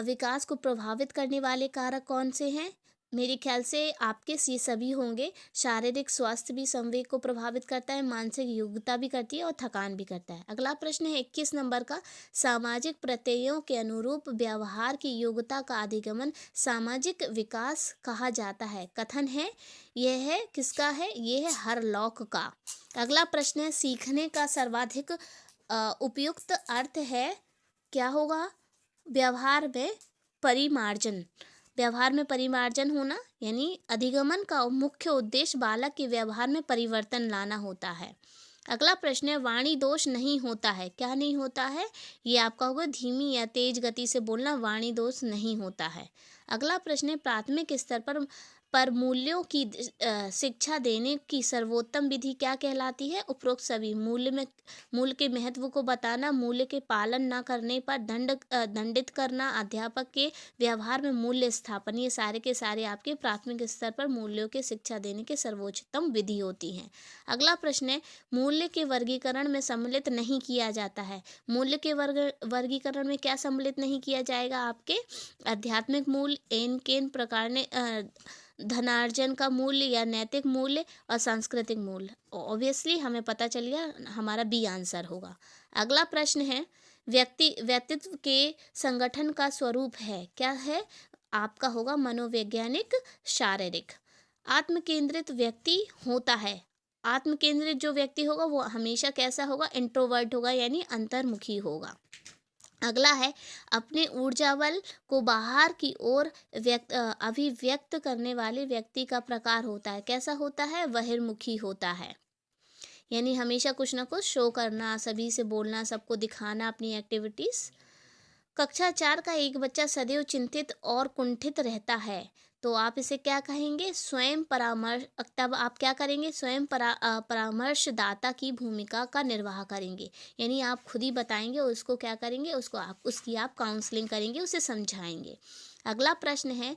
विकास को प्रभावित करने वाले कारक कौन से हैं? मेरे ख्याल से आपके ये सभी होंगे। शारीरिक स्वास्थ्य भी संवेग को प्रभावित करता है, मानसिक योग्यता भी करती है और थकान भी करता है। अगला प्रश्न है 21 नंबर का, सामाजिक प्रत्ययों के अनुरूप व्यवहार की योग्यता का अधिगमन सामाजिक विकास कहा जाता है। कथन है, यह है किसका है? ये है हरलॉक का। अगला प्रश्न है सीखने का सर्वाधिक उपयुक्त अर्थ है, क्या होगा? व्यवहार में परिमार्जन। व्यवहार में परिमार्जन होना, यानी अधिगमन का मुख्य उद्देश्य बालक के व्यवहार में परिवर्तन लाना होता है। अगला प्रश्न है वाणी दोष नहीं होता है, क्या नहीं होता है? ये आपका होगा धीमी या तेज गति से बोलना, वाणी दोष नहीं होता है। अगला प्रश्न है प्राथमिक स्तर पर मूल्यों की शिक्षा देने की सर्वोत्तम विधि क्या कहलाती है? उपरोक्त सभी। मूल्य के महत्व को बताना, मूल्य के पालन न करने पर दंडित करना, अध्यापक के व्यवहार में मूल्य स्थापन, ये सारे के सारे आपके प्राथमिक स्तर पर मूल्यों की शिक्षा देने के सर्वोच्चतम विधि होती हैं। अगला प्रश्न है मूल्य के वर्गीकरण में सम्मिलित नहीं किया जाता है। मूल्य के वर्गीकरण में क्या सम्मिलित नहीं किया जाएगा? आपके आध्यात्मिक मूल्य, केन प्रकार ने धनार्जन का मूल्य या नैतिक मूल्य और सांस्कृतिक मूल्य। ऑब्वियसली हमें पता चल गया, हमारा बी आंसर होगा। अगला प्रश्न है व्यक्तित्व के संगठन का स्वरूप है, क्या है? आपका होगा मनोवैज्ञानिक शारीरिक। आत्मकेंद्रित व्यक्ति होता है, आत्मकेंद्रित जो व्यक्ति होगा वो हमेशा कैसा होगा? इंट्रोवर्ट होगा, यानी अंतर्मुखी होगा। अगला है अपने ऊर्जा बल को बाहर की ओर अभिव्यक्त करने वाले व्यक्ति का प्रकार होता है, कैसा होता है? बहिर्मुखी होता है, यानी हमेशा कुछ ना कुछ शो करना, सभी से बोलना, सबको दिखाना अपनी एक्टिविटीज। कक्षा 4 का एक बच्चा सदैव चिंतित और कुंठित रहता है, तो आप इसे क्या कहेंगे? स्वयं परामर्श। तब आप क्या करेंगे? स्वयं परामर्शदाता की भूमिका का निर्वाह करेंगे, यानी आप खुद ही बताएंगे उसको क्या करेंगे, उसकी आप काउंसलिंग करेंगे, उसे समझाएंगे। अगला प्रश्न है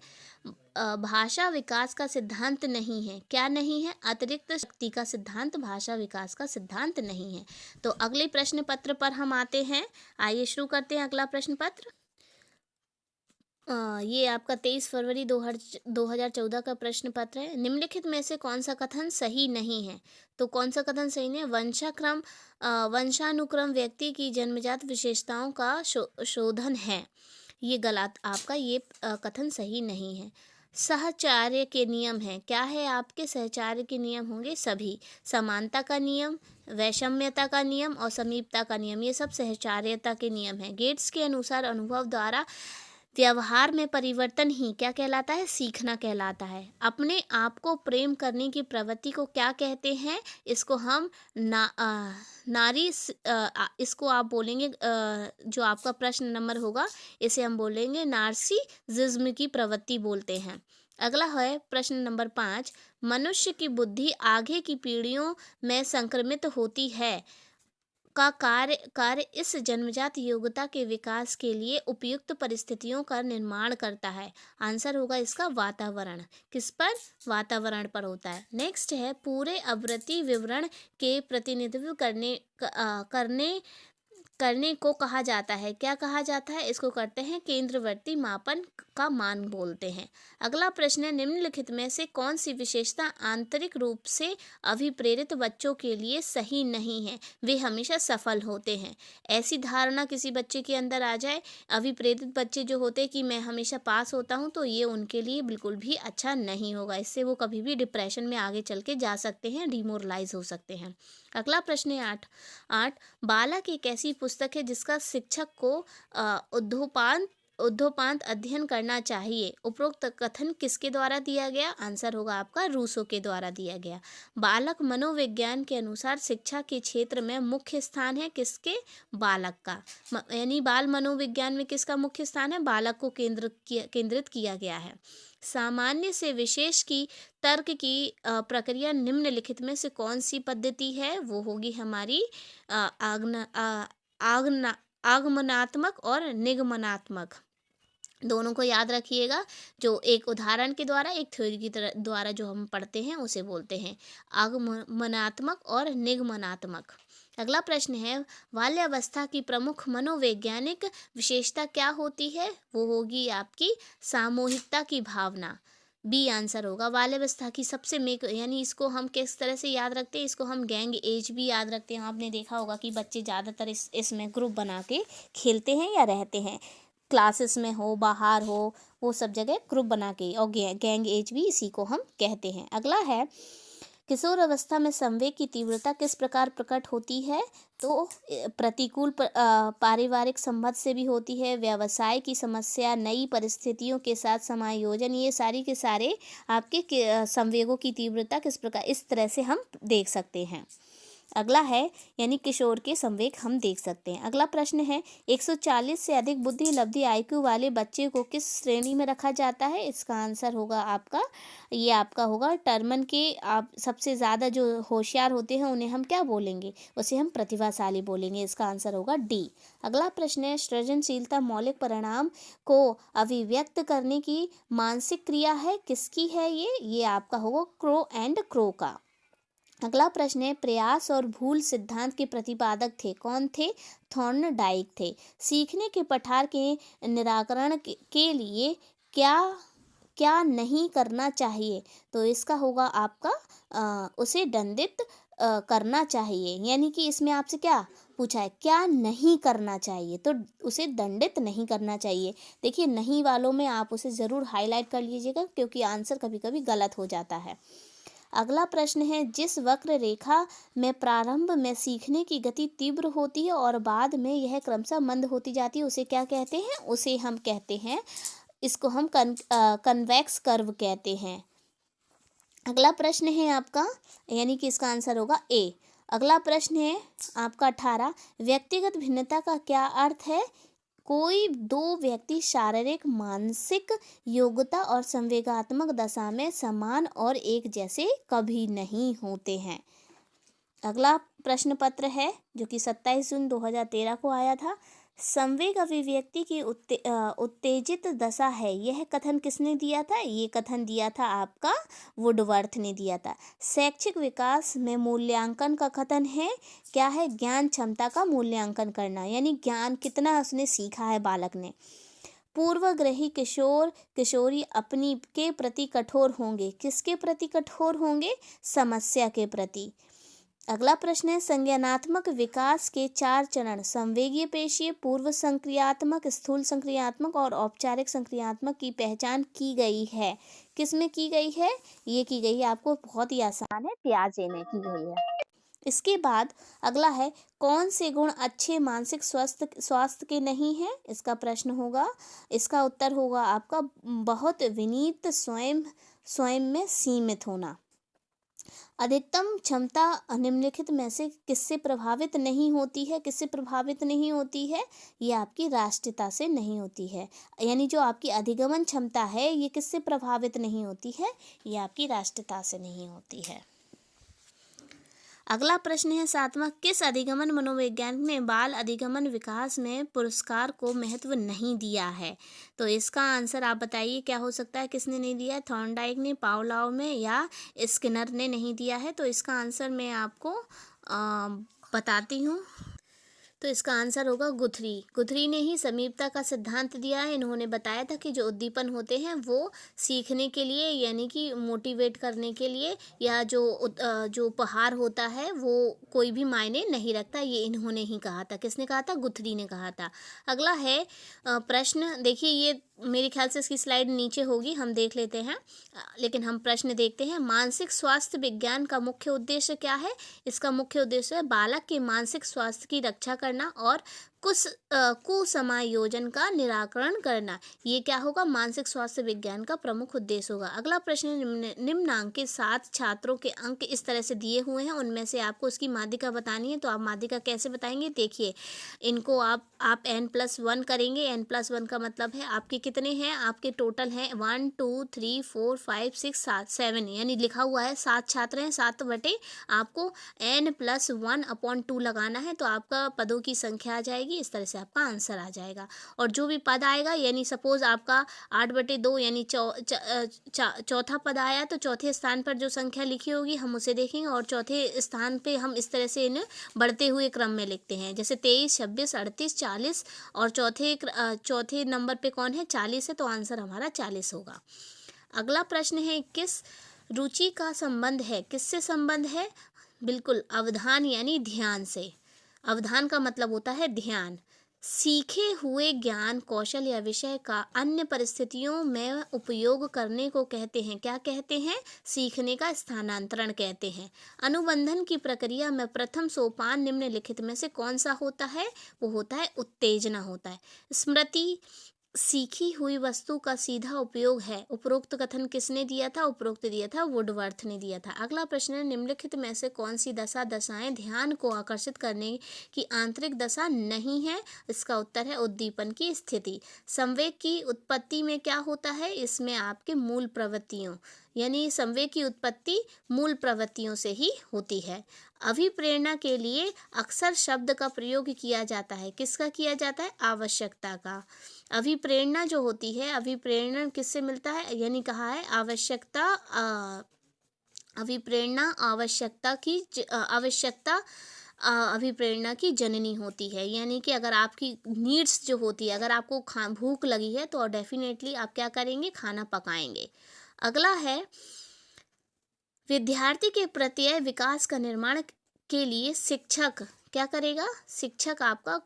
भाषा विकास का सिद्धांत नहीं है, क्या नहीं है? अतिरिक्त शक्ति का सिद्धांत भाषा विकास का सिद्धांत नहीं है। तो अगले प्रश्न पत्र पर हम आते हैं, आइए शुरू करते हैं अगला प्रश्न पत्र। ये आपका 23 फरवरी 2014 का प्रश्न पत्र है। निम्नलिखित में से कौन सा कथन सही नहीं है? तो कौन सा कथन सही नहीं है? वंशानुक्रम व्यक्ति की जन्मजात विशेषताओं का शोधन है, ये गलत आपका, ये कथन सही नहीं है। सहचार्य के नियम हैं, क्या है आपके? सहचार्य के नियम होंगे सभी। समानता का नियम, वैषम्यता का नियम और समीपता का नियम, ये सब सहचार्यता के नियम हैं। गेट्स के अनुसार अनुभव द्वारा व्यवहार में परिवर्तन ही क्या कहलाता है? सीखना कहलाता है। अपने आप को प्रेम करने की प्रवृत्ति को क्या कहते हैं? इसको हम इसको आप बोलेंगे, जो आपका प्रश्न नंबर होगा इसे हम बोलेंगे नार्सिसिज्म की प्रवृत्ति बोलते हैं। अगला है प्रश्न नंबर 5, मनुष्य की बुद्धि आगे की पीढ़ियों में संक्रमित होती है का कार्य इस जन्मजात योग्यता के विकास के लिए उपयुक्त परिस्थितियों का निर्माण करता है। आंसर होगा इसका वातावरण। किस पर? वातावरण पर होता है। नेक्स्ट है पूरे आवृत्ति विवरण के प्रतिनिधित्व करने करने को कहा जाता है। क्या कहा जाता है? इसको करते हैं केंद्रवर्ती मापन का मान बोलते हैं। अगला प्रश्न है, निम्नलिखित में से कौन सी विशेषता आंतरिक रूप से अभिप्रेरित बच्चों के लिए सही नहीं है? वे हमेशा सफल होते हैं। ऐसी धारणा किसी बच्चे के अंदर आ जाए, अभिप्रेरित बच्चे जो होते हैं कि मैं हमेशा पास होता हूँ, तो ये उनके लिए बिल्कुल भी अच्छा नहीं होगा। इससे वो कभी भी डिप्रेशन में आगे चल के जा सकते हैं, डिमोरलाइज हो सकते हैं। अगला प्रश्न है 8। बालक एक ऐसी पुस्तक है जिसका शिक्षक को उद्धोपांत अध्ययन करना चाहिए। उपरोक्त कथन किसके द्वारा दिया गया? आंसर होगा आपका रूसो के द्वारा दिया गया। बालक मनोविज्ञान के अनुसार शिक्षा के क्षेत्र में मुख्य स्थान है किसके? बालक का। यानी बाल मनोविज्ञान में किसका मुख्य स्थान है? बालक को केंद्रित किया गया है। सामान्य से विशेष की तर्क की प्रक्रिया निम्नलिखित में से कौन सी पद्धति है? वो होगी हमारी आगमनात्मक और निगमनात्मक। दोनों को याद रखिएगा। जो एक उदाहरण के द्वारा, एक थ्योरी की द्वारा जो हम पढ़ते हैं उसे बोलते हैं आगमनात्मक और निगमनात्मक। अगला प्रश्न है, बाल्यावस्था की प्रमुख मनोवैज्ञानिक विशेषता क्या होती है? वो होगी आपकी सामूहिकता की भावना। बी आंसर होगा। बाल्यावस्था की सबसे यानी इसको हम किस तरह से याद रखते हैं? इसको हम गैंग एज भी याद रखते हैं। आपने देखा होगा कि बच्चे ज़्यादातर इसमें ग्रुप बना के खेलते हैं या रहते हैं। क्लासेस में हो, बाहर हो, वो सब जगह ग्रुप बना के, और गैंग एज भी इसी को हम कहते हैं। अगला है, किशोर अवस्था में संवेग की तीव्रता किस प्रकार प्रकट होती है? तो प्रतिकूल पारिवारिक संबंध से भी होती है, व्यवसाय की समस्या, नई परिस्थितियों के साथ समायोजन, ये सारी के सारे आपके संवेगों की तीव्रता किस प्रकार, इस तरह से हम देख सकते हैं। अगला है, यानी किशोर के संवेग हम देख सकते हैं। अगला प्रश्न है, 140 से अधिक बुद्धि लब्धि IQ वाले बच्चे को किस श्रेणी में रखा जाता है? इसका आंसर होगा आपका, ये आपका होगा टर्मन के। आप सबसे ज़्यादा जो होशियार होते हैं उन्हें हम क्या बोलेंगे? उसे हम प्रतिभाशाली बोलेंगे। इसका आंसर होगा डी। अगला प्रश्न है, सृजनशीलता मौलिक परिणाम को अभिव्यक्त करने की मानसिक क्रिया है, किसकी है ये आपका होगा क्रो एंड क्रो का। अगला प्रश्न है, प्रयास और भूल सिद्धांत के प्रतिपादक थे, कौन थे? थॉर्नडाइक थे। सीखने के पठार के निराकरण के लिए क्या नहीं करना चाहिए? तो इसका होगा आपका उसे दंडित करना चाहिए। यानी कि इसमें आपसे क्या पूछा है, क्या नहीं करना चाहिए? तो उसे दंडित नहीं करना चाहिए। देखिए, नहीं वालों में आप उसे ज़रूर हाईलाइट कर लीजिएगा, क्योंकि आंसर कभी कभी गलत हो जाता है। अगला प्रश्न है, जिस वक्र रेखा में प्रारंभ में सीखने की गति तीव्र होती है और बाद में यह क्रमशः मंद होती जाती है, उसे क्या कहते हैं? उसे हम कहते हैं, इसको हम कन्वेक्स कर्व कहते हैं। अगला प्रश्न है आपका, यानी कि इसका आंसर होगा ए। अगला प्रश्न है आपका 18, व्यक्तिगत भिन्नता का क्या अर्थ है? कोई दो व्यक्ति शारीरिक, मानसिक योग्यता और संवेगात्मक दशा में समान और एक जैसे कभी नहीं होते हैं। अगला प्रश्न पत्र है जो कि 27 जून 2013 को आया था। संवेग अभिव्यक्ति की उत्तेजित दशा है, यह कथन किसने दिया था? ये कथन दिया था आपका वुडवर्थ ने दिया था। शैक्षिक विकास में मूल्यांकन का कथन है, क्या है? ज्ञान क्षमता का मूल्यांकन करना, यानी ज्ञान कितना उसने सीखा है बालक ने। पूर्वग्रही किशोर किशोरी अपनी के प्रति कठोर होंगे, किसके प्रति कठोर होंगे? समस्या के प्रति। अगला प्रश्न है, संज्ञानात्मक विकास के 4 चरण संवेगीय पेशीय, पूर्व संक्रियात्मक, स्थूल संक्रियात्मक और औपचारिक संक्रियात्मक की पहचान की गई है, किसमें की गई है? ये की गई है, आपको बहुत ही आसान है, पियाजे ने की गई है। इसके बाद अगला है, कौन से गुण अच्छे मानसिक स्वास्थ्य के नहीं हैं? इसका प्रश्न होगा, इसका उत्तर होगा आपका बहुत विनीत, स्वयं में सीमित होना। अधिकतम क्षमता निम्नलिखित में से किससे प्रभावित नहीं होती है? किससे प्रभावित नहीं होती है? ये आपकी राष्ट्रीयता से नहीं होती है। यानी जो आपकी अधिगमन क्षमता है, ये किससे प्रभावित नहीं होती है? ये आपकी राष्ट्रीयता से नहीं होती है। अगला प्रश्न है 7वां, किस अधिगमन मनोवैज्ञानिक ने बाल अधिगमन विकास में पुरस्कार को महत्व नहीं दिया है? तो इसका आंसर आप बताइए, क्या हो सकता है? किसने नहीं दिया है? थॉर्नडाइक ने, पावलोव में, या स्किनर ने नहीं दिया है? तो इसका आंसर मैं आपको बताती हूँ। तो इसका आंसर होगा गुथरी। गुथरी ने ही समीपता का सिद्धांत दिया है। इन्होंने बताया था कि जो उद्दीपन होते हैं वो सीखने के लिए यानी कि मोटिवेट करने के लिए, या जो उपहार होता है वो कोई भी मायने नहीं रखता, ये इन्होंने ही कहा था। किसने कहा था? गुथरी ने कहा था। अगला है प्रश्न। देखिए ये मेरे ख्याल से इसकी स्लाइड नीचे होगी, हम देख लेते हैं। लेकिन हम प्रश्न देखते हैं। मानसिक स्वास्थ्य विज्ञान का मुख्य उद्देश्य क्या है? इसका मुख्य उद्देश्य है बालक के मानसिक स्वास्थ्य की रक्षा करना और कुसमायोजन का निराकरण करना। ये क्या होगा? मानसिक स्वास्थ्य विज्ञान का प्रमुख उद्देश्य होगा। अगला प्रश्न, निम्नांकित 7 छात्रों के अंक इस तरह से दिए हुए हैं, उनमें से आपको उसकी माध्यिका बतानी है। तो आप माध्यिका कैसे बताएंगे? देखिए, इनको आप n+1 करेंगे। n+1 का मतलब है आपके कितने हैं? आपके टोटल हैं 1 2 3 4 5 6 7 यानी लिखा हुआ है 7 छात्र हैं, 7 बटे आपको n+1/2 लगाना है, तो आपका पदों की संख्या आ जाएगी। इस तरह से आपका आंसर आ जाएगा। और जो भी पद आएगा, यानी सपोज आपका 8/2 यानी चौथा पद आया, तो चौथे स्थान पर जो संख्या लिखी होगी हम उसे देखेंगे, और चौथे स्थान पे हम इस तरह से इन्हें बढ़ते हुए क्रम में लिखते हैं। जैसे 23 26 38 40, और चौथे नंबर पे कौन है? 40 है, तो आंसर हमारा 40 होगा। अगला प्रश्न है, किस रुचि का संबंध है? किससे संबंध है? बिल्कुल अवधान यानी ध्यान से। अवधान का मतलब होता है ध्यान। सीखे हुए ज्ञान कौशल या विषय का अन्य परिस्थितियों में उपयोग करने को कहते हैं। क्या कहते हैं? सीखने का स्थानांतरण कहते हैं। अनुबंधन की प्रक्रिया में प्रथम सोपान निम्नलिखित में से कौन सा होता है? वो होता है उत्तेजना होता है। स्मृति सीखी हुई वस्तु का सीधा उपयोग है। उपरोक्त कथन किसने दिया था? उपरोक्त दिया था वुडवर्थ ने दिया था। अगला प्रश्न है, निम्नलिखित में से कौन सी दशाएं ध्यान को आकर्षित करने की आंतरिक दशा नहीं है? इसका उत्तर है उद्दीपन की स्थिति। संवेग की उत्पत्ति में क्या होता है? इसमें आपके मूल प्रवृत्तियों यानी संवेग की उत्पत्ति मूल प्रवृत्तियों से ही होती है। अभिप्रेरणा के लिए अक्सर शब्द का प्रयोग किया जाता है। किसका किया जाता है? आवश्यकता का। अभिप्रेरणा जो होती है, अभिप्रेरणा किससे मिलता है? यानी कहा है आवश्यकता, अभिप्रेरणा अभिप्रेरणा की जननी होती है। यानी कि अगर आपकी नीड्स जो होती है, अगर आपको भूख लगी है तो डेफिनेटली आप क्या करेंगे? खाना पकाएंगे। अगला है, विद्यार्थी के प्रत्यय विकास का निर्माण के लिए शिक्षक क्या करेगा? शिक्षक आपका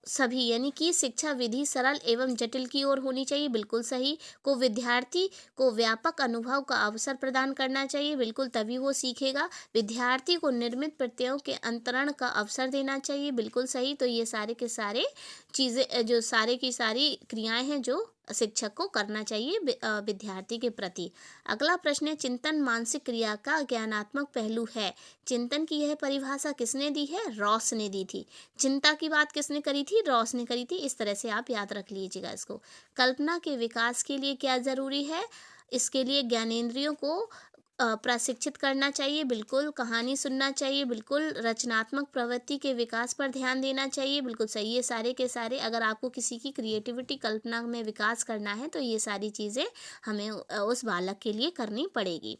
सभी यानी कि शिक्षा विधि सरल एवं जटिल की ओर होनी चाहिए। बिल्कुल सही। को विद्यार्थी को व्यापक अनुभव का अवसर प्रदान करना चाहिए। बिल्कुल, तभी वो सीखेगा। विद्यार्थी को निर्मित प्रत्ययों के अंतरण का अवसर देना चाहिए। बिल्कुल सही। तो ये सारे के सारे चीज़ें, जो सारे की सारी क्रियाएं हैं जो शिक्षक को करना चाहिए विद्यार्थी के प्रति। अगला प्रश्न है, चिंतन मानसिक क्रिया का ज्ञानात्मक पहलू है। चिंतन की यह परिभाषा किसने दी है? रॉस ने दी थी। चिंता की बात किसने करी थी? रॉस ने करी थी। इस तरह से आप याद रख लीजिएगा इसको। कल्पना के विकास के लिए क्या जरूरी है? इसके लिए ज्ञानेंद्रियों को प्रशिक्षित करना चाहिए। बिल्कुल, कहानी सुनना चाहिए। बिल्कुल, रचनात्मक प्रवृत्ति के विकास पर ध्यान देना चाहिए। बिल्कुल सही। ये सारे के सारे, अगर आपको किसी की क्रिएटिविटी कल्पना में विकास करना है तो ये सारी चीज़ें हमें उस बालक के लिए करनी पड़ेगी।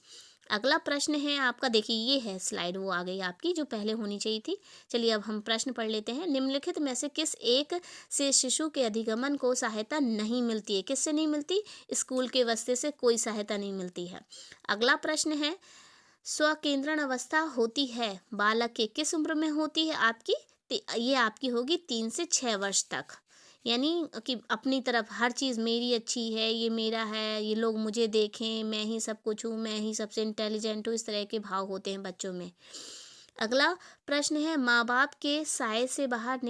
अगला प्रश्न है आपका, देखिए ये है स्लाइड, वो आ गई आपकी जो पहले होनी चाहिए थी। चलिए अब हम प्रश्न पढ़ लेते हैं। निम्नलिखित में से किस एक से शिशु के अधिगमन को सहायता नहीं मिलती है? किससे नहीं मिलती? स्कूल के वास्ते से कोई सहायता नहीं मिलती है। अगला प्रश्न है, स्वकेंद्रण अवस्था होती है बालक के किस उम्र में होती है आपकी? ये आपकी होगी 3 से 6 वर्ष तक। यानी कि अपनी तरफ हर चीज़ मेरी अच्छी है, ये मेरा है, ये लोग मुझे देखें, मैं ही सब कुछ हूँ, मैं ही सबसे इंटेलिजेंट हूँ, इस तरह के भाव होते हैं बच्चों में। अगला प्रश्न है, माँ बाप के साए से बाहर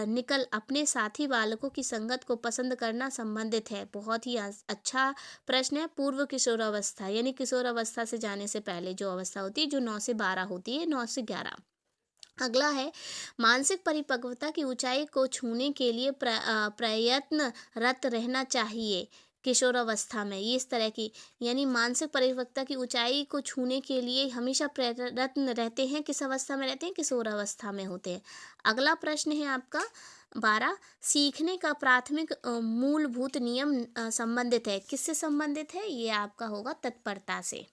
निकल अपने साथी बालकों की संगत को पसंद करना संबंधित है। बहुत ही अच्छा प्रश्न है। पूर्व किशोरावस्था यानी किशोरावस्था से जाने से पहले जो अवस्था होती है, जो 9 से 12 होती है, 9 से 11। अगला है, मानसिक परिपक्वता की ऊंचाई को छूने के लिए प्रयत्नरत रहना चाहिए किशोरावस्था में। ये इस तरह की, यानी मानसिक परिपक्वता की ऊंचाई को छूने के लिए हमेशा प्रयत्न रहते हैं। किस अवस्था में रहते हैं? किशोरावस्था में होते हैं। अगला प्रश्न है आपका 12, सीखने का प्राथमिक मूलभूत नियम संबंधित है। किससे संबंधित है? ये आपका होगा तत्परता से।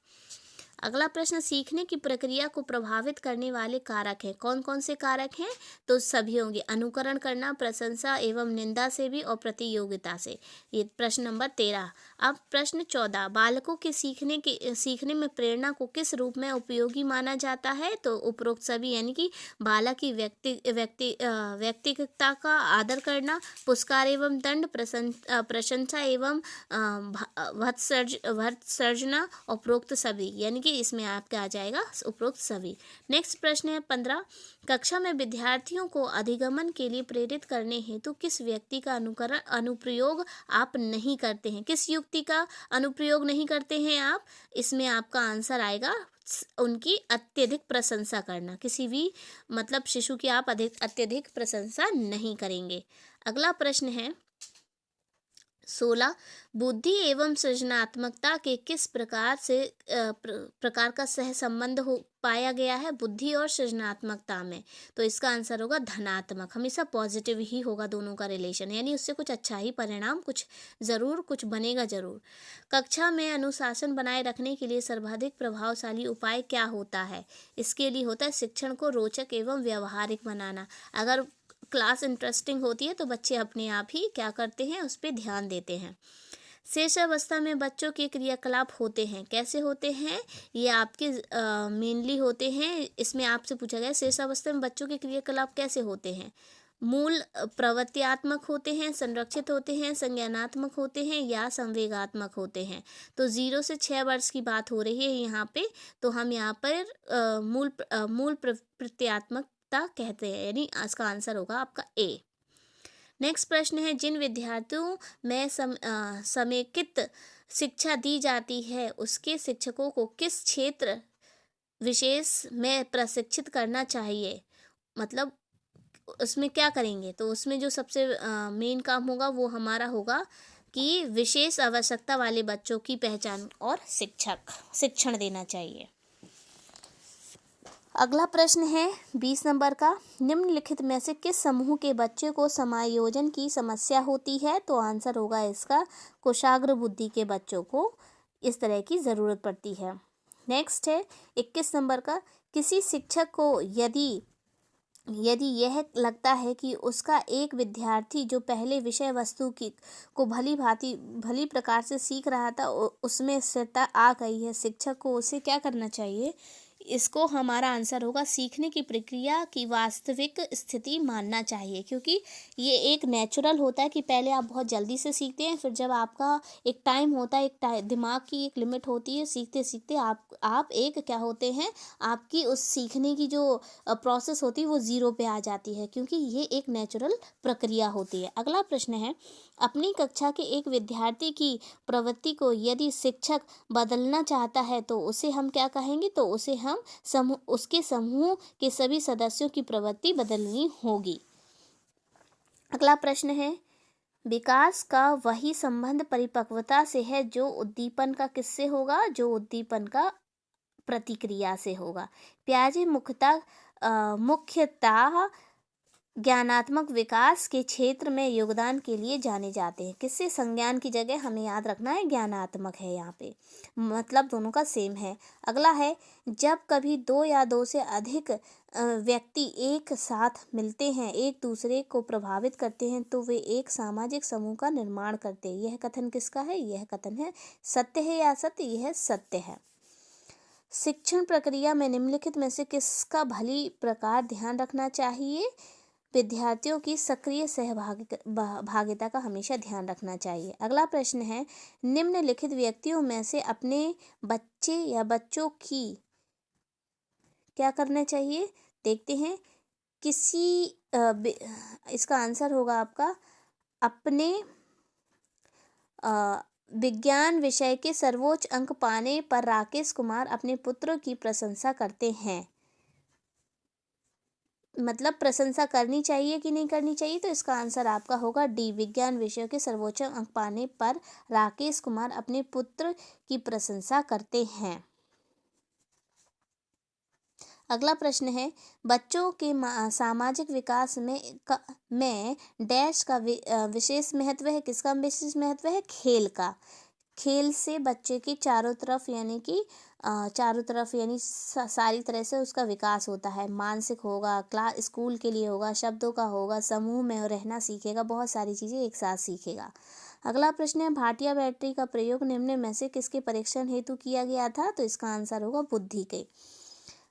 अगला प्रश्न, सीखने की प्रक्रिया को प्रभावित करने वाले कारक हैं। कौन कौन से कारक हैं? तो सभी होंगे, अनुकरण करना, प्रशंसा एवं निंदा से भी और प्रतियोगिता से। ये प्रश्न नंबर 13। अब प्रश्न 14, बालकों के सीखने में प्रेरणा को किस रूप में उपयोगी माना जाता है? तो उपरोक्त सभी, यानी कि बालक की व्यक्तिगतता का आदर करना, पुरस्कार एवं दंड, प्रशंसा एवं भत्सर्जना, उपरोक्त सभी, यानी कि इसमें आपका आ जाएगा उपरोक्त सभी। नेक्स्ट प्रश्न है 15, कक्षा में विद्यार्थियों को अधिगमन के लिए प्रेरित करने हेतु किस व्यक्ति का अनुप्रयोग आप नहीं करते हैं? किस युक्ति का अनुप्रयोग नहीं करते हैं आप? इसमें आपका आंसर आएगा उनकी अत्यधिक प्रशंसा करना। किसी भी शिशु की आप अत्यधिक प्रशंसा नहीं करेंगे। अगला प्रश्न है 16, बुद्धि एवं सृजनात्मकता के किस प्रकार का सह संबंध पाया गया है बुद्धि और सृजनात्मकता में? तो इसका आंसर होगा धनात्मक। हमेशा पॉजिटिव ही होगा दोनों का रिलेशन, यानी उससे कुछ अच्छा ही परिणाम कुछ बनेगा जरूर। कक्षा में अनुशासन बनाए रखने के लिए सर्वाधिक प्रभावशाली उपाय क्या होता है? इसके लिए होता है शिक्षण को रोचक एवं व्यवहारिक बनाना। अगर क्लास इंटरेस्टिंग होती है तो बच्चे अपने आप ही क्या करते हैं, उस पर ध्यान देते हैं। शेष अवस्था में बच्चों के क्रियाकलाप होते हैं, कैसे होते हैं? ये आपके मेनली होते हैं, इसमें आपसे पूछा गया शेष अवस्था में बच्चों के क्रियाकलाप कैसे होते हैं? मूल प्रवृत्त्यात्मक होते हैं, संरक्षित होते हैं, संज्ञानात्मक होते हैं या संवेगात्मक होते हैं? तो 0 से 6 वर्ष की बात हो रही है यहाँ पे, तो हम यहाँ पर मूल प्रवृत्त्यात्मक कहते हैं, यानी इसका आंसर होगा आपका ए। नेक्स्ट प्रश्न है, जिन विद्यार्थियों में समेकित शिक्षा दी जाती है उसके शिक्षकों को किस क्षेत्र विशेष में प्रशिक्षित करना चाहिए? उसमें क्या करेंगे? तो उसमें जो सबसे मेन काम होगा वो हमारा होगा कि विशेष आवश्यकता वाले बच्चों की पहचान और शिक्षण देना चाहिए। अगला प्रश्न है 20 नंबर का, निम्नलिखित में से किस समूह के बच्चे को समायोजन की समस्या होती है? तो आंसर होगा इसका कुशाग्र बुद्धि के बच्चों को इस तरह की ज़रूरत पड़ती है। नेक्स्ट है 21 नंबर का, किसी शिक्षक को यदि यह लगता है कि उसका एक विद्यार्थी जो पहले विषय वस्तु को भली प्रकार से सीख रहा था उसमें स्थिरता आ गई है, शिक्षक को उसे क्या करना चाहिए? इसको हमारा आंसर होगा सीखने की प्रक्रिया की वास्तविक स्थिति मानना चाहिए, क्योंकि ये एक नेचुरल होता है कि पहले आप बहुत जल्दी से सीखते हैं, फिर जब आपका एक टाइम होता है, दिमाग की एक लिमिट होती है, सीखते सीखते आप एक क्या होते हैं, आपकी उस सीखने की जो प्रोसेस होती है वो 0 पे आ जाती है, क्योंकि ये एक नेचुरल प्रक्रिया होती है। अगला प्रश्न है, अपनी कक्षा के एक विद्यार्थी की प्रवृत्ति को यदि शिक्षक बदलना चाहता है तो उसे हम क्या कहेंगे? तो उसे हम उसके समूह के सभी सदस्यों की प्रवृत्ति बदलनी होगी। अगला प्रश्न है, विकास का वही संबंध परिपक्वता से है जो उद्दीपन का किससे होगा? जो उद्दीपन का प्रतिक्रिया से होगा। पियाजे मुख्यतः ज्ञानात्मक विकास के क्षेत्र में योगदान के लिए जाने जाते हैं। किससे? संज्ञान की जगह हमें याद रखना है ज्ञानात्मक है, यहाँ पे दोनों का सेम है। अगला है, जब कभी 2 या 2 से अधिक व्यक्ति एक साथ मिलते हैं, एक दूसरे को प्रभावित करते हैं, तो वे एक सामाजिक समूह का निर्माण करते हैं। यह कथन किसका है? यह कथन है सत्य है या असत्य? यह सत्य है। शिक्षण प्रक्रिया में निम्नलिखित में से किसका भली प्रकार ध्यान रखना चाहिए? विद्यार्थियों की सक्रिय सहभागिता का हमेशा ध्यान रखना चाहिए। अगला प्रश्न है, निम्नलिखित व्यक्तियों में से अपने बच्चे या बच्चों की क्या करना चाहिए? देखते हैं। इसका आंसर होगा आपका अपने विज्ञान विषय के सर्वोच्च अंक पाने पर राकेश कुमार अपने पुत्र की प्रशंसा करते हैं। प्रशंसा करनी चाहिए कि नहीं करनी चाहिए? तो इसका आंसर आपका होगा डी, विज्ञान विषयों के सर्वोच्च अंक पाने पर राकेश कुमार अपने पुत्र की प्रशंसा करते हैं। अगला प्रश्न है, बच्चों के सामाजिक विकास में डैश का विशेष महत्व है। किसका विशेष महत्व है? खेल का। खेल से बच्चे के चारों तरफ यानी कि चारों तरफ यानी सारी तरह से उसका विकास होता है। मानसिक होगा, स्कूल के लिए होगा, शब्दों का होगा, समूह में रहना सीखेगा, बहुत सारी चीज़ें एक साथ सीखेगा। अगला प्रश्न है, भाटिया बैटरी का प्रयोग निम्न में से किसके परीक्षण हेतु किया गया था? तो इसका आंसर होगा बुद्धि के।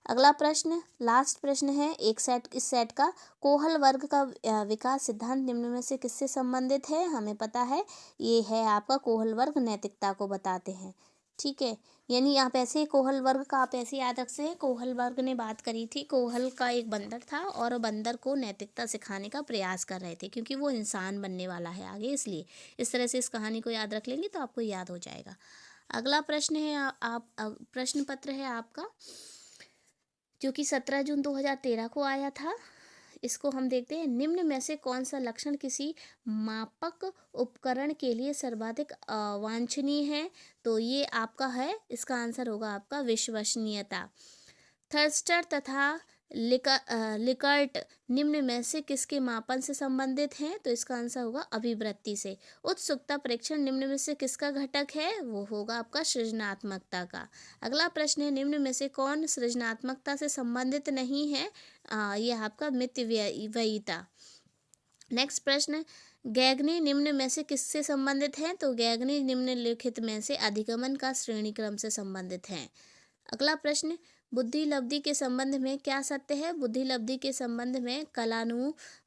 अगला प्रश्न, लास्ट प्रश्न है इस सेट का, कोहल वर्ग का विकास सिद्धांत निम्न में से किससे संबंधित है? हमें पता है ये है आपका कोहल वर्ग नैतिकता को बताते हैं। ठीक है, यानी आप ऐसे कोहल वर्ग का आप ऐसे याद रख सकते हैं। कोहल वर्ग ने बात करी थी, कोहल का एक बंदर था और बंदर को नैतिकता सिखाने का प्रयास कर रहे थे, क्योंकि वो इंसान बनने वाला है आगे, इसलिए इस तरह से इस कहानी को याद रख लेंगे तो आपको याद हो जाएगा। अगला प्रश्न है प्रश्न पत्र है आपका, जो कि 17 जून 2013 को आया था। इसको हम देखते हैं, निम्न में से कौन सा लक्षण किसी मापक उपकरण के लिए सर्वाधिक वांछनीय है? तो ये आपका है, इसका आंसर होगा आपका विश्वसनीयता। थर्स्टर तथा लिकर्ट निम्न में से किसके मापन से संबंधित हैं? तो इसका आंसर होगा अभिवृत्ति से। उत्सुकता परीक्षण निम्न में से किसका घटक है? वो होगा आपका सृजनात्मकता का। अगला प्रश्न है, निम्न में से कौन सृजनात्मकता से संबंधित नहीं है? ये आपका मितव्ययिता। नेक्स्ट प्रश्न, गैगनी निम्न में से किससे संबंधित है? तो गैगनी निम्नलिखित में से अधिगमन का श्रेणी क्रम से संबंधित है। अगला प्रश्न, बुद्धि लब्धि के संबंध में क्या सत्य है? बुद्धि लब्धि के संबंध में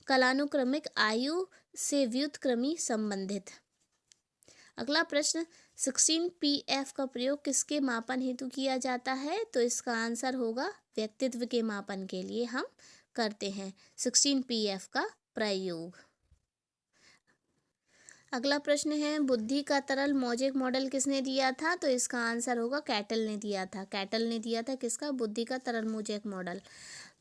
कालानुक्रमिक आयु से व्युत्क्रमी संबंधित। अगला प्रश्न, 16PF का प्रयोग किसके मापन हेतु किया जाता है? तो इसका आंसर होगा व्यक्तित्व के मापन के लिए हम करते हैं 16PF का प्रयोग। अगला प्रश्न है, बुद्धि का तरल मौजिक मॉडल किसने दिया था? तो इसका आंसर होगा कैटल ने दिया था। कैटल ने दिया था किसका? बुद्धि का तरल मौजिक मॉडल।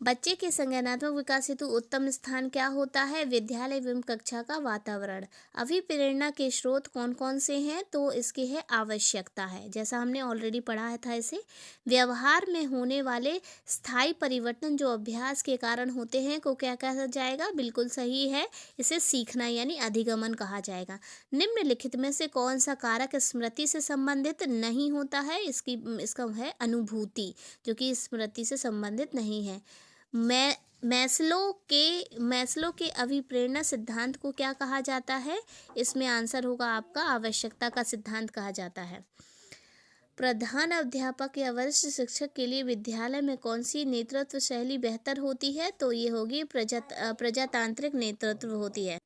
बच्चे के संज्ञानात्मक विकास हेतु उत्तम स्थान क्या होता है? विद्यालय एवं कक्षा का वातावरण। अभिप्रेरणा के स्रोत कौन कौन से हैं? तो इसके है आवश्यकता है, जैसा हमने ऑलरेडी पढ़ा था इसे। व्यवहार में होने वाले स्थायी परिवर्तन जो अभ्यास के कारण होते हैं को क्या कहा जाएगा? बिल्कुल सही है, इसे सीखना यानी अधिगमन कहा जाएगा। निम्नलिखित में से कौन सा कारक स्मृति से संबंधित नहीं होता है? इसका है अनुभूति, जो कि स्मृति से संबंधित नहीं है। मैस्लो के अभिप्रेरणा सिद्धांत को क्या कहा जाता है? इसमें आंसर होगा आपका आवश्यकता का सिद्धांत कहा जाता है। प्रधान अध्यापक या वरिष्ठ शिक्षक के लिए विद्यालय में कौन सी नेतृत्व शैली बेहतर होती है? तो ये होगी प्रजातांत्रिक नेतृत्व होती है।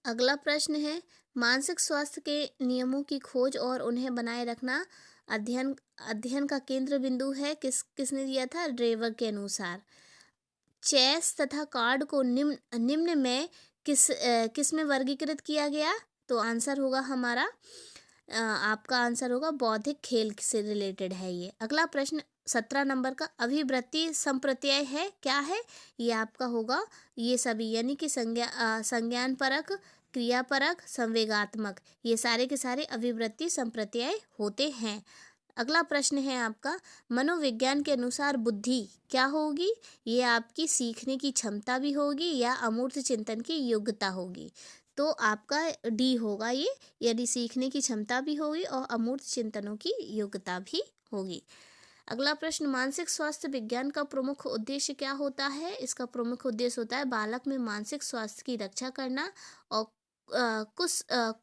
अगला प्रश्न है, मानसिक स्वास्थ्य के नियमों की खोज और उन्हें बनाए रखना अध्ययन का केंद्र बिंदु है। किसने दिया था? ड्रेवर के अनुसार। चेस तथा कार्ड को निम्न में किस में वर्गीकृत किया गया? तो आंसर होगा हमारा आपका आंसर होगा बौद्धिक खेल से रिलेटेड है ये। अगला प्रश्न 17 नंबर का, अभिवृत्ति संप्रत्यय है क्या है? ये आपका होगा ये सभी, यानी कि संज्ञान परक, क्रियापरक, संवेगात्मक, ये सारे के सारे अभिवृत्ति संप्रत्यय होते हैं। अगला प्रश्न है आपका, मनोविज्ञान के अनुसार बुद्धि क्या होगी? ये आपकी सीखने की क्षमता भी होगी या अमूर्त चिंतन की योग्यता होगी? तो आपका डी होगा ये, यदि सीखने की क्षमता भी होगी और अमूर्त चिंतनों की योग्यता भी होगी। अगला प्रश्न, मानसिक स्वास्थ्य विज्ञान का प्रमुख उद्देश्य क्या होता है? इसका प्रमुख उद्देश्य होता है बालक में मानसिक स्वास्थ्य की रक्षा करना और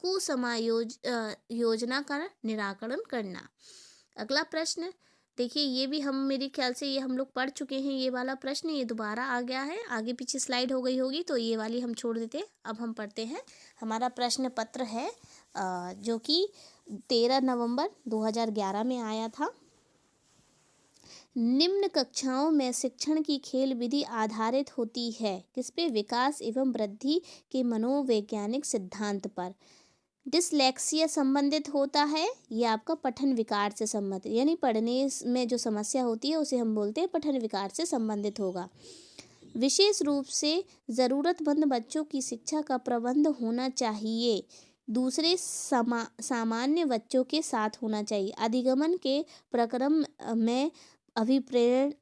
कुसमायोजना का निराकरण करना। अगला प्रश्न देखिए, ये भी हम मेरे ख्याल से ये हम लोग पढ़ चुके हैं, ये वाला प्रश्न ये दोबारा आ गया है, आगे पीछे स्लाइड हो गई होगी तो ये वाली हम छोड़ देते हैं। अब हम पढ़ते हैं, हमारा प्रश्न पत्र है जो कि 13 नवंबर 2011 में आया था। निम्न कक्षाओं में शिक्षण की खेल विधि आधारित होती है किस पे? विकास एवं वृद्धि के मनोवैज्ञानिक सिद्धांत पर। डिसलेक्सिया संबंधित होता है, ये आपका पठन विकार से संबंधित, यानी पढ़ने में जो समस्या होती है उसे हम बोलते हैं पठन विकार से संबंधित होगा। विशेष रूप से ज़रूरतमंद बच्चों की शिक्षा का प्रबंध होना चाहिए, दूसरे सामान्य बच्चों के साथ होना चाहिए। अधिगमन के प्रक्रम में अभिप्रेरण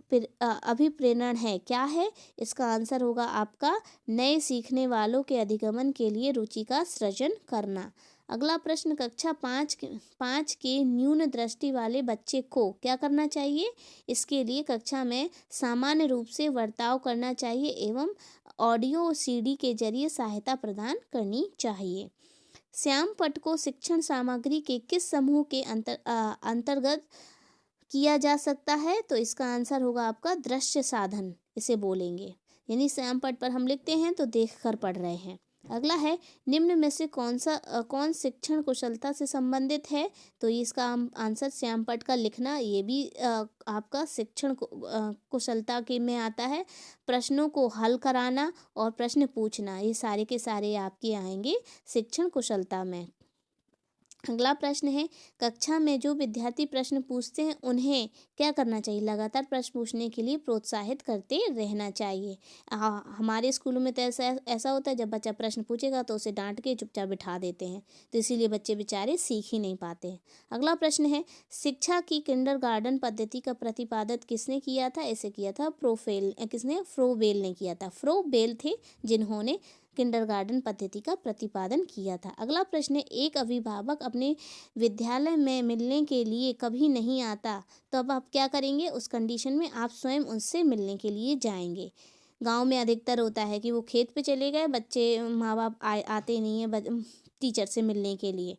है। क्या है? इसका आंसर होगा आपका नए सीखने वालों के अधिगमन के लिए रुचि का सृजन करना। अगला प्रश्न, कक्षा 5 के न्यून दृष्टि वाले बच्चे को क्या करना चाहिए? इसके लिए कक्षा में सामान्य रूप से बर्ताव करना चाहिए एवं ऑडियो सीडी के जरिए सहायता प्रदान करनी चाहिए। श्याम पट्ट को शिक्षण सामग्री के किस समूह के अंतर्गत किया जा सकता है? तो इसका आंसर होगा आपका दृश्य साधन, इसे बोलेंगे। यानी श्याम पट्ट पर हम लिखते हैं तो देख कर पढ़ रहे हैं। अगला है, निम्न में से कौन शिक्षण कुशलता से संबंधित है? तो इसका आंसर श्याम पट्ट का लिखना, ये भी आपका शिक्षण कुशलता के में आता है। प्रश्नों को हल कराना और प्रश्न पूछना, ये सारे के सारे आपके आएंगे शिक्षण कुशलता में। अगला प्रश्न है, कक्षा में जो विद्यार्थी प्रश्न पूछते हैं उन्हें क्या करना चाहिए? लगातार प्रश्न पूछने के लिए प्रोत्साहित करते रहना चाहिए। हमारे स्कूलों में तो ऐसा होता है, जब बच्चा प्रश्न पूछेगा तो उसे डांट के चुपचाप बिठा देते हैं, तो इसीलिए बच्चे बेचारे सीख ही नहीं पाते हैं। अगला प्रश्न है, शिक्षा की किंडरगार्टन पद्धति का प्रतिपादन किसने किया था? इसे किया था फ्रोबेल ने किया था। फ्रोबेल थे जिन्होंने किंडरगार्टन पद्धति का प्रतिपादन किया था। अगला प्रश्न है, एक अभिभावक अपने विद्यालय में मिलने के लिए कभी नहीं आता, तो अब आप क्या करेंगे? उस कंडीशन में आप स्वयं उससे मिलने के लिए जाएंगे। गांव में अधिकतर होता है कि वो खेत पे चले गए, बच्चे माँ बाप आते नहीं है टीचर से मिलने के लिए,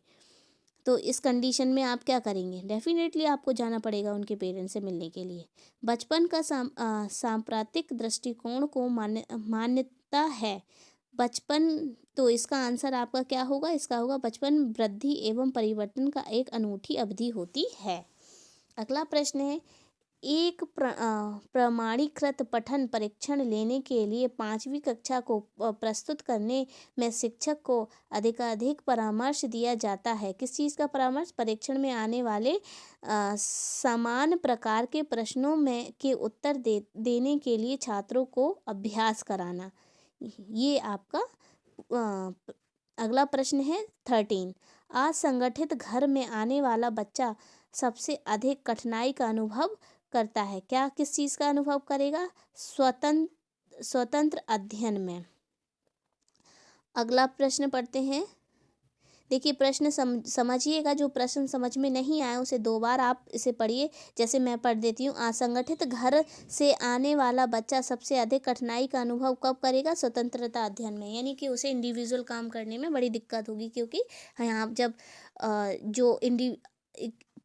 तो इस कंडीशन में आप क्या करेंगे? डेफिनेटली आपको जाना पड़ेगा उनके पेरेंट्स से मिलने के लिए। बचपन का सांप्रदायिक दृष्टिकोण को मान्यता है। बचपन, तो इसका आंसर आपका क्या होगा? इसका होगा बचपन वृद्धि एवं परिवर्तन का एक अनूठी अवधि होती है। अगला प्रश्न है, एक प्रमाणीकृत पठन परीक्षण लेने के लिए 5वीं कक्षा को प्रस्तुत करने में शिक्षक को अधिकाधिक परामर्श दिया जाता है। किस चीज़ का परामर्श? परीक्षण में आने वाले समान प्रकार के प्रश्नों में के उत्तर देने के लिए छात्रों को अभ्यास कराना। ये आपका अगला प्रश्न है 13। असंगठित घर में आने वाला बच्चा सबसे अधिक कठिनाई का अनुभव करता है। क्या किस चीज़ का अनुभव करेगा? स्वतंत्र अध्ययन में। अगला प्रश्न पढ़ते हैं। देखिए, प्रश्न समझिएगा। जो प्रश्न समझ में नहीं आया उसे 2 बार आप इसे पढ़िए। जैसे मैं पढ़ देती हूँ, असंगठित घर से आने वाला बच्चा सबसे अधिक कठिनाई का अनुभव कब करेगा? स्वतंत्रता अध्ययन में। यानी कि उसे इंडिविजुअल काम करने में बड़ी दिक्कत होगी, क्योंकि यहाँ जब जो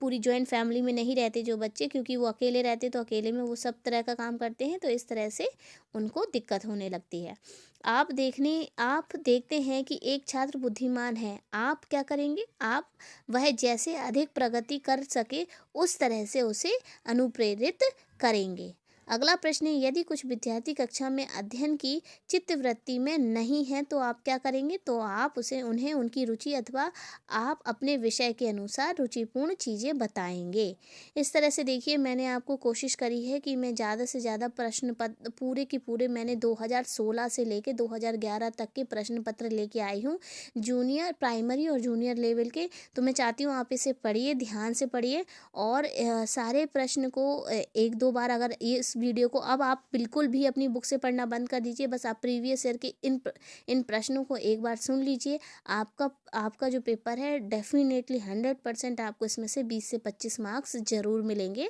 पूरी जॉइंट फैमिली में नहीं रहते जो बच्चे, क्योंकि वो अकेले रहते तो अकेले में वो सब तरह का काम करते हैं, तो इस तरह से उनको दिक्कत होने लगती है। आप देखते हैं कि एक छात्र बुद्धिमान है, आप क्या करेंगे? आप वह जैसे अधिक प्रगति कर सके उस तरह से उसे अनुप्रेरित करेंगे। अगला प्रश्न है, यदि कुछ विद्यार्थी कक्षा में अध्ययन की चित्तवृत्ति में नहीं है तो आप क्या करेंगे? तो आप उन्हें उनकी रुचि अथवा आप अपने विषय के अनुसार रुचिपूर्ण चीज़ें बताएंगे। इस तरह से देखिए, मैंने आपको कोशिश करी है कि मैं ज़्यादा से ज़्यादा प्रश्न पत्र पूरे के पूरे मैंने 2016 से लेके 2011 तक के प्रश्न पत्र लेके आई हूँ, जूनियर, प्राइमरी और जूनियर लेवल के। तो मैं चाहती हूँ आप इसे पढ़िए, ध्यान से पढ़िए और सारे प्रश्न को 1-2 बार, अगर इस वीडियो को अब आप बिल्कुल भी अपनी बुक से पढ़ना बंद कर दीजिए, बस आप प्रीवियस ईयर के इन प्रश्नों को एक बार सुन लीजिए। आपका जो पेपर है डेफिनेटली 100% आपको इसमें से 20 से 25 मार्क्स ज़रूर मिलेंगे।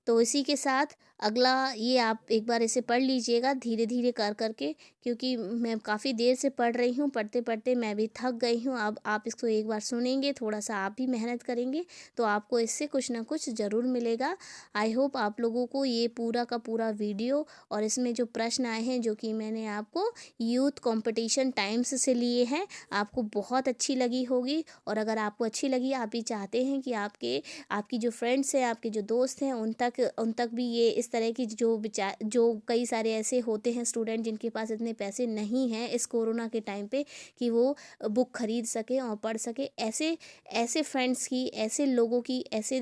तो इसी के साथ अगला ये आप एक बार इसे पढ़ लीजिएगा धीरे धीरे कर करके, क्योंकि मैं काफ़ी देर से पढ़ रही हूँ, पढ़ते पढ़ते मैं भी थक गई हूँ। अब आप इसको एक बार सुनेंगे, थोड़ा सा आप भी मेहनत करेंगे तो आपको इससे कुछ ना कुछ ज़रूर मिलेगा। आई होप आप लोगों को ये पूरा का पूरा वीडियो और इसमें जो प्रश्न आए हैं, जो कि मैंने आपको यूथ कंपटीशन टाइम्स से लिए हैं, आपको बहुत अच्छी लगी होगी। और अगर आपको अच्छी लगी, आप भी चाहते हैं कि आपकी जो फ्रेंड्स हैं, आपके जो दोस्त हैं, उन तक भी ये इस तरह की जो कई सारे ऐसे होते हैं स्टूडेंट जिनके पास इतने पैसे नहीं हैं इस कोरोना के टाइम पे कि वो बुक खरीद सके और पढ़ सके, ऐसे फ्रेंड्स की, ऐसे लोगों की, ऐसे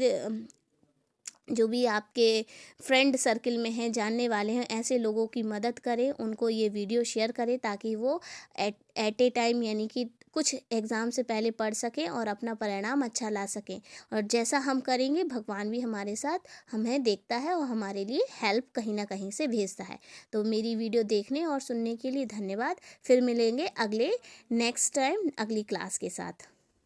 जो भी आपके फ्रेंड सर्किल में हैं, जानने वाले हैं, ऐसे लोगों की मदद करें, उनको ये वीडियो शेयर करें ताकि वो एट ए टाइम, यानी कि कुछ एग्ज़ाम से पहले पढ़ सकें और अपना परिणाम अच्छा ला सकें। और जैसा हम करेंगे भगवान भी हमारे साथ हमें देखता है और हमारे लिए हेल्प कहीं ना कहीं से भेजता है। तो मेरी वीडियो देखने और सुनने के लिए धन्यवाद। फिर मिलेंगे अगले नेक्स्ट टाइम अगली क्लास के साथ।